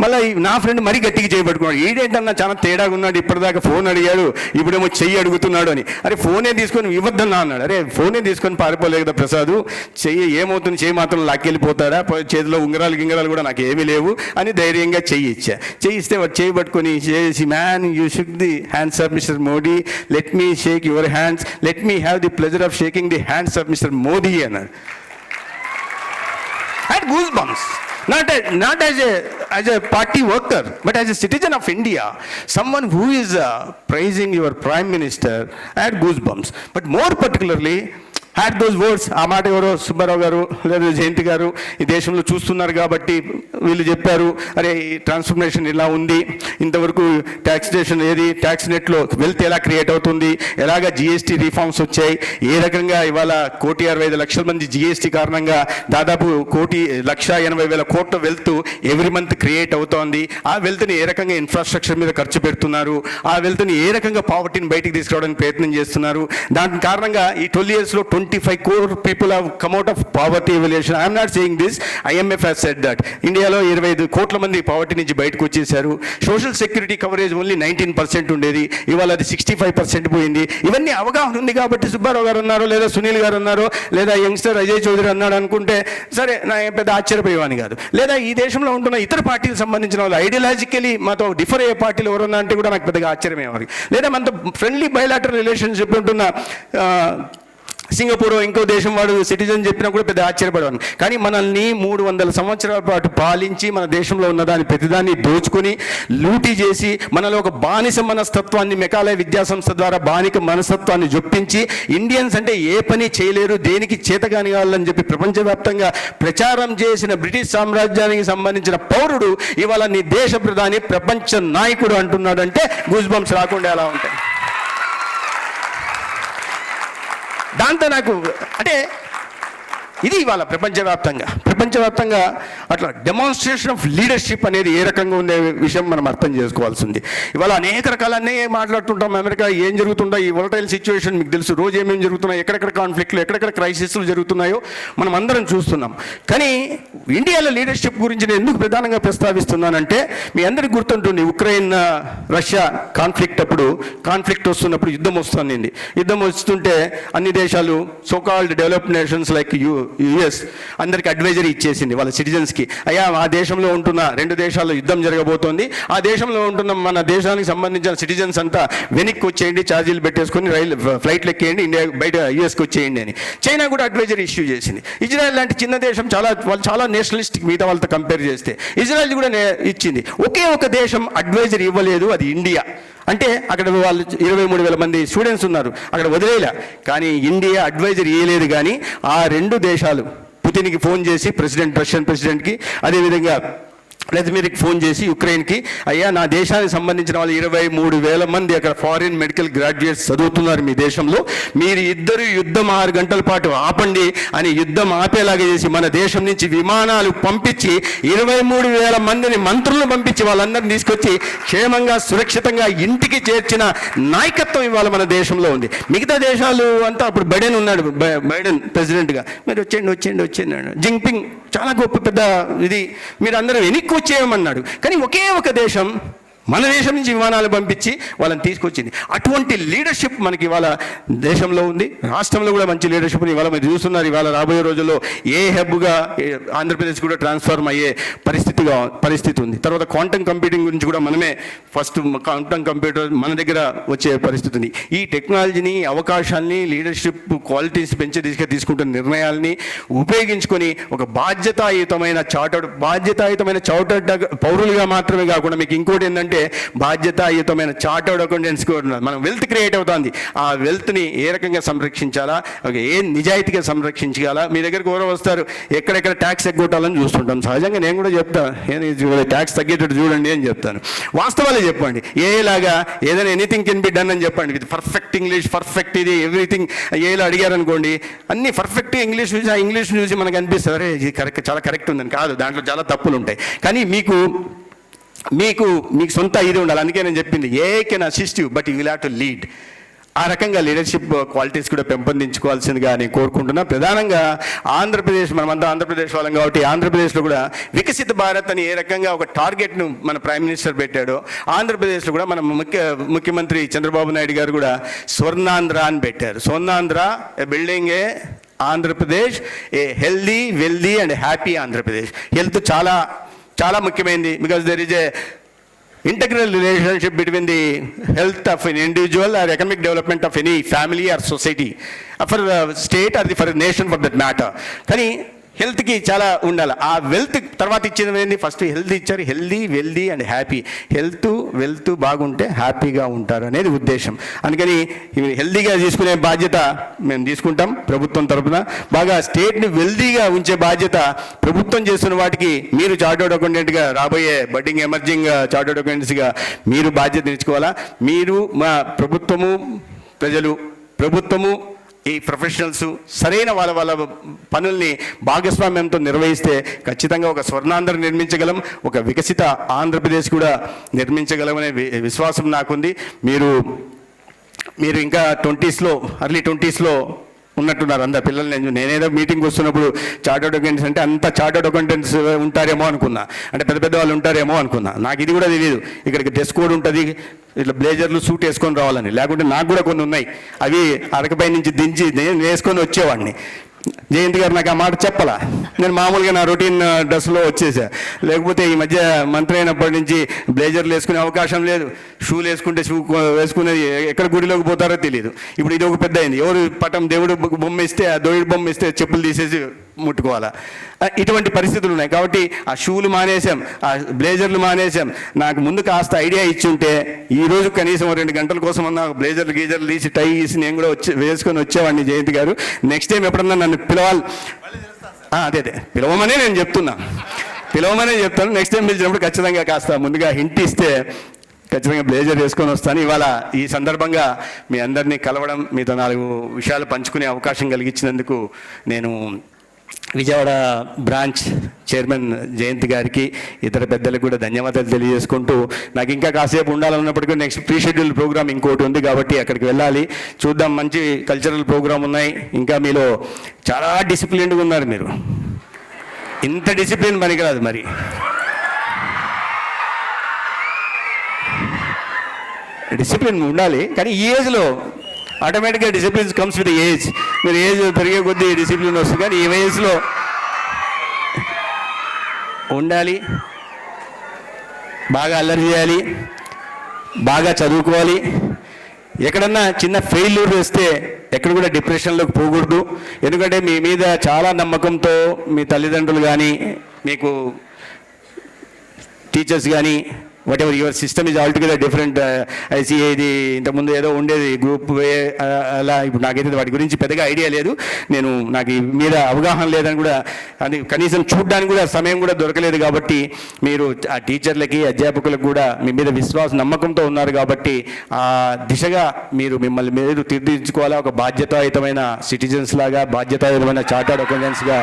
మళ్ళీ నా ఫ్రెండ్ మరీ గట్టిగా చేయబట్టుకున్నాడు. ఈడేంటన్నా చాలా తేడాగా ఉన్నాడు, ఇప్పటిదాకా ఫోన్ అడిగాడు, ఇప్పుడేమో చెయ్యి అడుగుతున్నాడు అని. అరే ఫోనే తీసుకొని ఇవ్వద్దన్నా అన్నాడు. అరే ఫోనే తీసుకొని పారిపోలే కదా ప్రసాదు, చెయ్యి ఏమవుతుంది, చెయ్యి మాత్రం లాక్కెళ్ళిపోతాడా, చేతిలో ఉంగరాలు కూడా నాకు ఏమీ లేవు అని ధైర్యంగా చెయ్యి ఇచ్చా. చెయ్యి ఇస్తే వాడు చెయ్యి పట్టుకొని చేసి, man you shook the hands of mister Modi, let me shake your hands, let me have the pleasure of shaking the hands of Mr. Modi అన్నాడు. I had goosebumps. Not as a party worker, but as a citizen of India, someone who is praising your prime minister, I had goosebumps. But more particularly, had those words. ఆ మాట ఎవరో సుబ్బారావు గారు లేదా జయంతి గారు ఈ దేశంలో చూస్తున్నారు కాబట్టి వీళ్ళు చెప్పారు, అరే ఈ ట్రాన్స్ఫర్మేషన్ ఇలా ఉంది, ఇంతవరకు ట్యాక్సేషన్ ఏది, ట్యాక్స్ నెట్లో వెల్త్ ఎలా క్రియేట్ అవుతుంది, ఎలాగా జిఎస్టీ రిఫార్మ్స్ వచ్చాయి, ఏ రకంగా ఇవాళ 1,65,00,000 మంది జిఎస్టీ కారణంగా దాదాపు 1,80,000 కోట్ల వెల్త్ ఎవ్రీ మంత్ క్రియేట్ అవుతోంది. ఆ వెల్త్ని ఏ రకంగా ఇన్ఫ్రాస్ట్రక్చర్ మీద ఖర్చు పెడుతున్నారు, ఆ వెల్త్ని ఏ రకంగా పావర్టీని బయటికి తీసుకురావడానికి ప్రయత్నం చేస్తున్నారు. దాని కారణంగా ఈ 12 yearsలో 25 crore people have come out of poverty evaluation. I am not saying this. IMF has said that. ఇండియాలో 25 కోట్ల మంది పావర్టీ నుంచి బయటకు వచ్చేసారు. సోషల్ సెక్యూరిటీ కవరేజ్ ఓన్లీ 19% ఉండేది, ఇవాళ అది 65% పోయింది. ఇవన్నీ అవగాహన ఉంది కాబట్టి సుబ్బారావు గారు అన్నారు, లేదా సునీల్ గారు అన్నారు, లేదా యంగ్స్టర్ అజయ్ చౌదరి అన్నాడు అనుకుంటే సరే నా పెద్ద ఆశ్చర్యపోయేవాని కాదు. లేదా ఈ దేశంలో ఉంటున్న ఇతర పార్టీలకు సంబంధించిన వాళ్ళు ఐడియాలజికలీ మాతో డిఫర్ అయ్యే పార్టీలు ఎవరన్నా అంటే కూడా నాకు పెద్దగా ఆశ్చర్యమేవారు. లేదా మనతో ఫ్రెండ్లీ బయలాటరల్ రిలేషన్షిప్ ఉంటున్న సింగపూర్ ఇంకో దేశం వాడు సిటిజన్ చెప్పినా కూడా పెద్ద ఆశ్చర్యపడేవాను. కానీ మనల్ని 300 సంవత్సరాల పాటు పాలించి మన దేశంలో ఉన్నదాన్ని ప్రతిదాన్ని దోచుకొని లూటీ చేసి మనలో ఒక బానిస మనస్తత్వాన్ని మెకాలయ విద్యాసంస్థ ద్వారా బానిక మనస్తత్వాన్ని జొప్పించి ఇండియన్స్ అంటే ఏ పని చేయలేరు, దేనికి చేతగాని కావాలని చెప్పి ప్రపంచవ్యాప్తంగా ప్రచారం చేసిన బ్రిటిష్ సామ్రాజ్యానికి సంబంధించిన పౌరుడు ఇవాళ నీ దేశ ప్రధాని ప్రపంచ నాయకుడు అంటున్నాడంటే గూస్ బంప్స్ రాకుండా ఎలా ఉంటాయి. దాంతో నాకు అంటే ఇది ఇవాళ ప్రపంచవ్యాప్తంగా అట్లా డెమాన్స్ట్రేషన్ ఆఫ్ లీడర్షిప్ అనేది ఏ రకంగా ఉండే విషయం మనం అర్థం చేసుకోవాల్సింది. ఇవాళ అనేక రకాలన్నీ మాట్లాడుతుంటాం. అమెరికా ఏం జరుగుతుందో ఈ వోలటైల్ సిచ్యువేషన్ మీకు తెలుసు, రోజు ఏమేమి జరుగుతున్నాయో, ఎక్కడెక్కడ కాన్ఫ్లిక్ట్లు, ఎక్కడెక్కడ క్రైసిస్లు జరుగుతున్నాయో మనం అందరం చూస్తున్నాం. కానీ ఇండియాలో లీడర్షిప్ గురించి నేను ఎందుకు ప్రధానంగా ప్రస్తావిస్తున్నానంటే మీ అందరికీ గుర్తుంటుంది ఉక్రెయిన్ రష్యా కాన్ఫ్లిక్ట్ వస్తున్నప్పుడు యుద్ధం వస్తుంది. యుద్ధం వస్తుంటే అన్ని దేశాలు so called developed nations like US అందరికి అడ్వైజరీ ఇచ్చేసింది వాళ్ళ సిటిజన్స్కి. అయ్యా ఆ దేశంలో ఉంటున్న 2 దేశాల్లో యుద్ధం జరగబోతోంది, ఆ దేశంలో ఉంటున్న మన దేశానికి సంబంధించిన సిటిజన్స్ అంతా వెనక్కి వచ్చేయండి, ఛార్జీలు పెట్టేసుకొని ఫ్లైట్లు ఎక్కేయండి, ఇండియా బయట యుఎస్కి వచ్చేయండి అని. చైనా కూడా అడ్వైజరీ ఇష్యూ చేసింది. ఇజ్రాయెల్ లాంటి చిన్న దేశం వాళ్ళు చాలా నేషనలిస్టిక్ మిగతా వాళ్ళతో కంపేర్ చేస్తే ఇజ్రాయెల్ కూడా ఇచ్చింది. ఒకే ఒక దేశం అడ్వైజరీ ఇవ్వలేదు, అది ఇండియా. అంటే అక్కడ వాళ్ళు 23,000 మంది స్టూడెంట్స్ ఉన్నారు, అక్కడ వదిలేలా. కానీ ఇండియా అడ్వైజర్ ఇవ్వలేదు. కానీ ఆ 2 దేశాలు పుతిన్కి ఫోన్ చేసి రష్యన్ ప్రెసిడెంట్కి, అదేవిధంగా వ్లాదిమిర్కి ఫోన్ చేసి యుక్రెయిన్కి, అయ్యా నా దేశానికి సంబంధించిన వాళ్ళు 23,000 మంది అక్కడ ఫారిన్ మెడికల్ గ్రాడ్యుయేట్స్ చదువుతున్నారు మీ దేశంలో, మీరు ఇద్దరు యుద్ధం 6 గంటల పాటు ఆపండి అని యుద్ధం ఆపేలాగా చేసి మన దేశం నుంచి విమానాలు పంపించి 23,000 మందిని మంత్రులను పంపించి వాళ్ళందరినీ తీసుకొచ్చి క్షేమంగా సురక్షితంగా ఇంటికి చేర్చిన నాయకత్వం ఇవాళ మన దేశంలో ఉంది. మిగతా దేశాలు అంతా అప్పుడు బైడెన్ ప్రెసిడెంట్గా మీరు వచ్చేయండి జింగ్పింగ్ చాలా గొప్ప పెద్ద ఇది మీరు అందరూ వెనక్కి వచ్చేయమన్నాడు. కానీ ఒకే ఒక దేశం మన దేశం నుంచి విమానాలు పంపించి వాళ్ళని తీసుకొచ్చింది. అటువంటి లీడర్షిప్ మనకి ఇవాళ దేశంలో ఉంది. రాష్ట్రంలో కూడా మంచి లీడర్షిప్ ఇవాళ మీరు చూస్తున్నారు. ఇవాళ రాబోయే రోజుల్లో ఏ హబ్గా ఆంధ్రప్రదేశ్ కూడా ట్రాన్స్ఫార్మ్ అయ్యే పరిస్థితి ఉంది. తర్వాత క్వాంటమ్ కంప్యూటింగ్ గురించి కూడా మనమే ఫస్ట్ క్వాంటమ్ కంప్యూటర్ మన దగ్గర వచ్చే పరిస్థితి ఉంది. ఈ టెక్నాలజీని, అవకాశాలని, లీడర్షిప్ క్వాలిటీస్ తీసుకుంటున్న నిర్ణయాల్ని ఉపయోగించుకొని ఒక బాధ్యతాయుతమైన చార్టర్డ్ పౌరులుగా మాత్రమే కాకుండా మీకు ఇంకోటి ఏంటంటే బాధ్యతాయుతమైన చార్టర్డ్ అకౌంటెంట్స్ కూడా మనం వెల్త్ క్రియేట్ అవుతుంది. ఆ వెల్త్ని ఏ రకంగా సంరక్షించాలా, ఏ నిజాయితీగా సంరక్షించాలా. మీ దగ్గరకు ఎవరో వస్తారు, ఎక్కడెక్కడ ట్యాక్స్ ఎగ్గొట్టాలని చూస్తుంటాం. సహజంగా నేను కూడా చెప్తాను, ట్యాక్స్ తగ్గేటట్టు చూడండి అని చెప్తాను. వాస్తవాలే చెప్పండి. ఏలాగా ఏదైనా ఎనీథింగ్ కెన్ బి డన్ అని చెప్పండి. విత్ పర్ఫెక్ట్ ఇంగ్లీష్, పర్ఫెక్ట్ ఇది ఎవ్రీథింగ్ ఏలా అడిగారనుకోండి, అన్ని పర్ఫెక్ట్ ఇంగ్లీష్ చూసి ఆ ఇంగ్లీష్ చూసి మనకు అనిపిస్తుంది అరే ఇది చాలా కరెక్ట్ ఉందని. కాదు, దాంట్లో చాలా తప్పులు ఉంటాయి. కానీ మీకు సొంత ఇది ఉండాలి. అందుకే నేను చెప్పింది ఏ can assist you but you will have to lead. ఆ రకంగా లీడర్షిప్ క్వాలిటీస్ కూడా పెంపొందించుకోవాల్సిందిగా నేను కోరుకుంటున్నా. ప్రధానంగా ఆంధ్రప్రదేశ్, మనమంతా ఆంధ్రప్రదేశ్ వాళ్ళం కాబట్టి ఆంధ్రప్రదేశ్లో కూడా వికసిత భారత్ అని ఏ రకంగా ఒక టార్గెట్ను మన ప్రైమ్ మినిస్టర్ పెట్టాడో, ఆంధ్రప్రదేశ్లో కూడా మన ముఖ్యమంత్రి చంద్రబాబు నాయుడు గారు కూడా స్వర్ణాంధ్ర అని పెట్టారు. Swarnandhra building A Andhra Pradesh, A healthy, wealthy and happy Andhra Pradesh. Health చాలా ముఖ్యమైనది. Because there is a integral relationship between the health of an individual or economic development of any family or society, for the state or for the nation for that matter. కానీ హెల్త్కి చాలా ఉండాలి. ఆ wealth తర్వాత ఇచ్చేది ఏంటి? First health ఇచ్చారు, healthy, wealthy and happy. Wealth బాగుంటే హ్యాపీగా ఉంటారు అనేది ఉద్దేశం. అందుకని హెల్దీగా తీసుకునే బాధ్యత మేము తీసుకుంటాం ప్రభుత్వం తరఫున. బాగా స్టేట్ని వెల్దీగా ఉంచే బాధ్యత ప్రభుత్వం చేస్తున్న వాటికి మీరు చార్టర్డ్ అకౌంటెంట్గా, రాబోయే బడ్డింగ్ ఎమర్జింగ్ చార్టర్డ్ అకౌంటెంట్స్గా మీరు బాధ్యత నేర్చుకోవాలా. మీరు మా ప్రభుత్వము ఈ ప్రొఫెషనల్స్ సరైన వాళ్ళ పనుల్ని భాగస్వామ్యంతో నిర్వహిస్తే ఖచ్చితంగా ఒక స్వర్ణాంధ్ర నిర్మించగలం, ఒక వికసిత ఆంధ్రప్రదేశ్ కూడా నిర్మించగలం అనే విశ్వాసం నాకుంది. మీరు ఇంకా ఎర్లీ 20s ఉన్నట్టున్నారు అందరు పిల్లలు. నేనేదో మీటింగ్కి వస్తున్నప్పుడు చార్టర్డ్ అకౌంటెంట్స్ అంటే అంత చార్టర్డ్ అకౌంటెంట్స్ ఉంటారేమో అనుకున్నా, అంటే పెద్ద పెద్ద వాళ్ళు ఉంటారేమో అనుకున్నా. నాకు ఇది కూడా తెలియదు, ఇక్కడికి డ్రెస్ కోడ్ ఉంటుంది, ఇట్లా బ్లేజర్లు సూట్ వేసుకొని రావాలని. లేకుంటే నాకు కూడా కొన్ని ఉన్నాయి, అవి అరకపై నుంచి దించి నేను వేసుకొని వచ్చేవాడిని. జయంతి గారు నాకు ఆ మాట చెప్పాలా, నేను మామూలుగా నా రొటీన్ డ్రెస్లో వచ్చేసా. లేకపోతే ఈ మధ్య మంత్రి అయినప్పటి నుంచి బ్లేజర్లు వేసుకునే అవకాశం లేదు, షూలు వేసుకుంటే షూ వేసుకునేది ఎక్కడ గుడిలోకి పోతారో తెలియదు. ఇప్పుడు ఇది ఒక పెద్ద అయింది, ఎవరు పటం దేవుడు బొమ్మ ఇస్తే ఆ దేవుడి బొమ్మ ఇస్తే చెప్పులు తీసేసి ముట్టుకోవాలా, ఇటువంటి పరిస్థితులు ఉన్నాయి. కాబట్టి ఆ షూలు మానేసాం, ఆ బ్లేజర్లు మానేసాం. నాకు ముందు కాస్త ఐడియా ఇచ్చుంటే ఈరోజు కనీసం 2 గంటల కోసం అన్న బ్లేజర్లు గీజర్లు తీసి టై తీసి నేను కూడా వేసుకొని వచ్చేవాడిని. జయంతి గారు నెక్స్ట్ టైం ఎప్పుడన్నా నన్ను పిలవాలి, అదే పిలవమనే నేను చెప్తున్నా, పిలవమనే చెప్తాను. నెక్స్ట్ టైం పిలిచినప్పుడు ఖచ్చితంగా కాస్త ముందుగా హింట్ ఇస్తే ఖచ్చితంగా బ్లేజర్ వేసుకొని వస్తాను. ఇవాళ ఈ సందర్భంగా మీ అందరినీ కలవడం, మీతో 4 విషయాలు పంచుకునే అవకాశం కలిగించినందుకు నేను విజయవాడ బ్రాంచ్ చైర్మన్ జయంతి గారికి, ఇతర పెద్దలకు కూడా ధన్యవాదాలు తెలియజేసుకుంటూ, నాకు ఇంకా కాసేపు ఉండాలన్నప్పటికీ నెక్స్ట్ ప్రీ షెడ్యూల్ ప్రోగ్రామ్ ఇంకోటి ఉంది కాబట్టి అక్కడికి వెళ్ళాలి. చూద్దాం, మంచి కల్చరల్ ప్రోగ్రామ్ ఉన్నాయి. ఇంకా మీలో చాలా డిసిప్లిన్డ్గా ఉన్నారు మీరు, ఇంత డిసిప్లిన్ పనికిరాదు మరి. డిసిప్లిన్ ఉండాలి, కానీ ఈ ఏజ్లో ఆటోమేటిక్గా డిసిప్లిన్ కమ్స్ విత్ ఏజ్. మీరు ఏజ్ పెరిగే కొద్దీ డిసిప్లిన్ వస్తుంది, కానీ ఈ వయసులో ఉండాలి, బాగా అల్లరి చేయాలి, బాగా చదువుకోవాలి. ఎక్కడన్నా చిన్న ఫెయిల్యూర్ వస్తే ఎక్కడ కూడా డిప్రెషన్లోకి పోకూడదు. ఎందుకంటే మీ మీద చాలా నమ్మకంతో మీ తల్లిదండ్రులు కానీ, మీకు టీచర్స్ కానీ, what ever your system is altogether different. ICA ఇది ఇంతకుముందు ఏదో ఉండేది గ్రూప్ అలా, ఇప్పుడు నాకైతే వాటి గురించి పెద్దగా ఐడియా లేదు. నాకు ఈ మీద అవగాహన లేదని కూడా, అది కనీసం చూడడానికి కూడా సమయం కూడా దొరకలేదు. కాబట్టి మీరు ఆ టీచర్లకి, అధ్యాపకులకు కూడా మీ మీద నమ్మకంతో ఉన్నారు. కాబట్టి ఆ దిశగా మిమ్మల్ని మీరు తీర్చిదిద్దుకోవాలా. ఒక బాధ్యతాయుతమైన సిటిజన్స్ లాగా, బాధ్యతాయుతమైన చార్టర్డ్ అకౌంటెంట్స్గా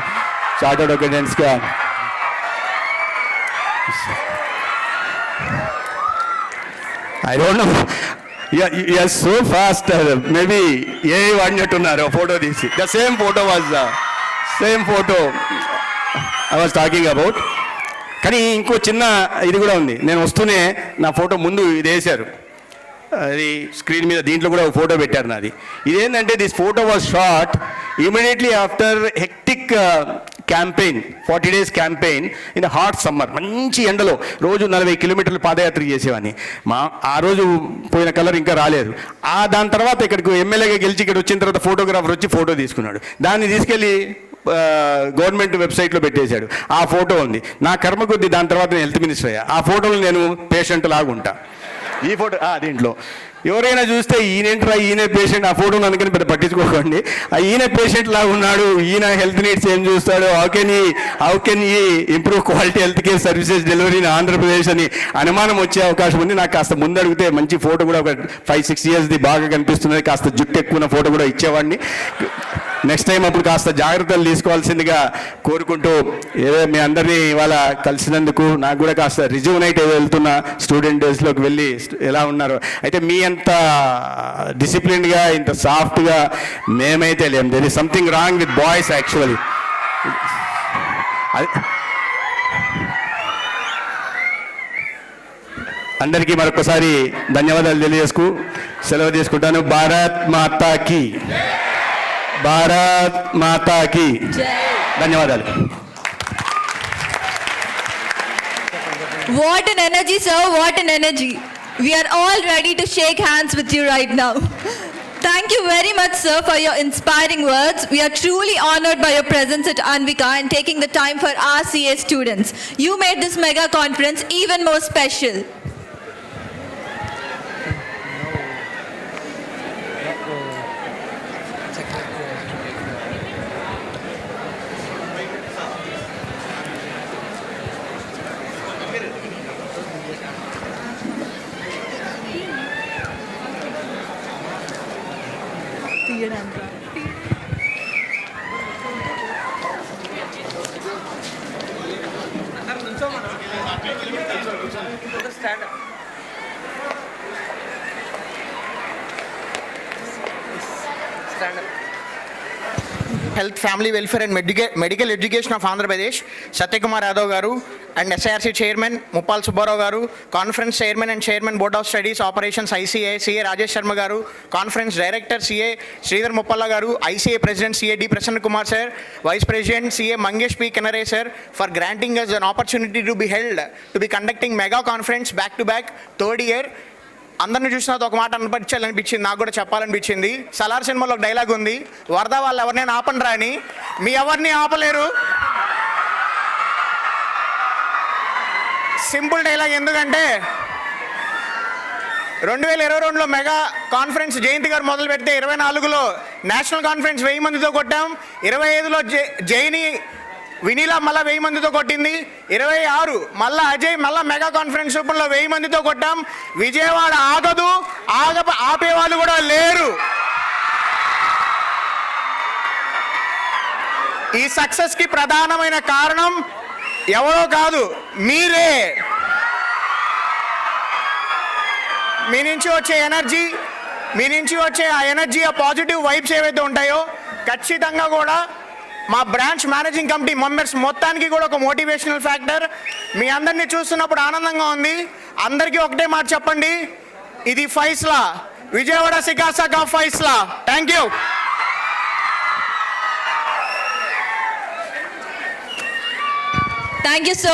I don't know. You are so fast. Maybe AI వాడినట్టున్నారు ఫోటో తీసి. The same photo I was talking about. కానీ ఇంకో చిన్న ఇది కూడా ఉంది. నేను వస్తూనే నా ఫోటో ముందు ఇది వేశారు, అది స్క్రీన్ మీద, దీంట్లో కూడా ఒక ఫోటో పెట్టారు నాది. ఇదేంటంటే this photo was shot immediately after hectic campaign, 40 days campaign in hot summer. మంచి ఎండలో రోజు 40 కిలోమీటర్లు పాదయాత్ర చేసేవాడిని. ఆ రోజు పోయిన కలర్ ఇంకా రాలేదు. దాని తర్వాత ఇక్కడికి ఎమ్మెల్యేగా గెలిచి ఇక్కడ వచ్చిన తర్వాత ఫోటోగ్రాఫర్ వచ్చి ఫోటో తీసుకున్నాడు. దాన్ని తీసుకెళ్ళి గవర్నమెంట్ వెబ్సైట్లో పెట్టేశాడు. ఆ ఫోటో ఉంది. నా కర్మ కొద్దీ దాని తర్వాత నేను హెల్త్ మినిస్టర్ అయ్యా. ఆ ఫోటోలు నేను పేషెంట్ లాగుంటా. ఈ ఫోటో దీంట్లో ఎవరైనా చూస్తే ఈయన పేషెంట్, ఆ ఫోటోను అందుకని పెద్ద పట్టించుకోకండి. ఈయన పేషెంట్ లాగా ఉన్నాడు, ఈయన హెల్త్ నీడ్స్ ఏం చూస్తాడు, హౌ కెన్ ఈ improve quality health care services delivery in Andhra Pradesh అని అనుమానం వచ్చే అవకాశం ఉంది. నాకు కాస్త ముందు అడిగితే మంచి ఫోటో కూడా, ఒక 5-6 yearsది బాగా కనిపిస్తున్నది, కాస్త జుట్టు ఎక్కువ ఫోటో కూడా ఇచ్చేవాడిని. నెక్స్ట్ టైం అప్పుడు కాస్త జాగ్రత్తలు తీసుకోవాల్సిందిగా కోరుకుంటూ, ఏదో మీ అందరినీ ఇవాళ కలిసినందుకు నాకు కూడా కాస్త రిజ్యూనైట్ వెళ్తున్నా, స్టూడెంట్ డేస్లోకి వెళ్ళి ఎలా ఉన్నారు. అయితే మీ అంత డిసిప్లిన్డ్గా, ఇంత సాఫ్ట్గా మేమైతే లేం. There is something wrong with boys actually. అందరికీ మరొకసారి ధన్యవాదాలు తెలియజేసుకు సెలవు తీసుకుంటాను. భారత్ మాతాకి, భారత్ మాతాకి ధన్యవాదాలు. What an energy, sir. What an energy. We are all ready to shake hands with you right now. Thank you very much, sir, for your inspiring words. We are truly honored by your presence at Anvika and taking the time for our CA students. You made this mega conference even more special. Stand up. Health, Family Welfare and Medical Education of Andhra Pradesh, Satyakumar Yadav garu, and SIRC Chairman Muppal Subbarao garu, Conference Chairman and Chairman Board of Studies Operations ICA, CA Rajesh Sharma garu, Conference Director CA Sridhar Muppala garu, ICA President CA D Prasanna Kumar sir, Vice President CA Mangesh P. Kanare sir, for granting us an opportunity to be conducting mega conference back to back, third year. అందరిని చూసిన ఒక మాట అనిపించింది, నాకు కూడా చెప్పాలనిపించింది. సలార్ సినిమాలో ఒక dialogue ఉంది, వరద వాళ్ళు ఎవరినైనా ఆపండి రాని, మీ ఎవరిని ఆపలేరు. Simple dialogue. ఎందుకంటే 2022లో మెగా కాన్ఫరెన్స్ జయంతి గారు మొదలు పెడితే 24లో నేషనల్ కాన్ఫరెన్స్ 1000 మందితో కొట్టాం, 25లో జైని వినీలా మళ్ళీ 1000 మందితో కొట్టింది, 26 మళ్ళీ అజయ్ మళ్ళీ మెగా కాన్ఫరెన్స్ రూపంలో 1000 మందితో కొట్టాం. విజయవాడ ఆగదు, ఆపేవాళ్ళు కూడా లేరు. ఈ సక్సెస్కి ప్రధానమైన కారణం ఎవరో కాదు, మీరే. మీ నుంచి వచ్చే ఎనర్జీ, మీ నుంచి వచ్చే ఆ ఎనర్జీ, ఆ పాజిటివ్ వైబ్స్ ఏవైతే ఉంటాయో ఖచ్చితంగా కూడా మా బ్రాంచ్ మేనేజింగ్ కమిటీ మెంబర్స్ మొత్తానికి కూడా ఒక మోటివేషనల్ ఫ్యాక్టర్. మీ అందరినీ చూస్తున్నప్పుడు ఆనందంగా ఉంది. అందరికీ ఒకటే మాట చెప్పండి, ఇది ఫైస్లా, విజయవాడ సికాసా కా ఫైస్లా. Thank you. Thank you so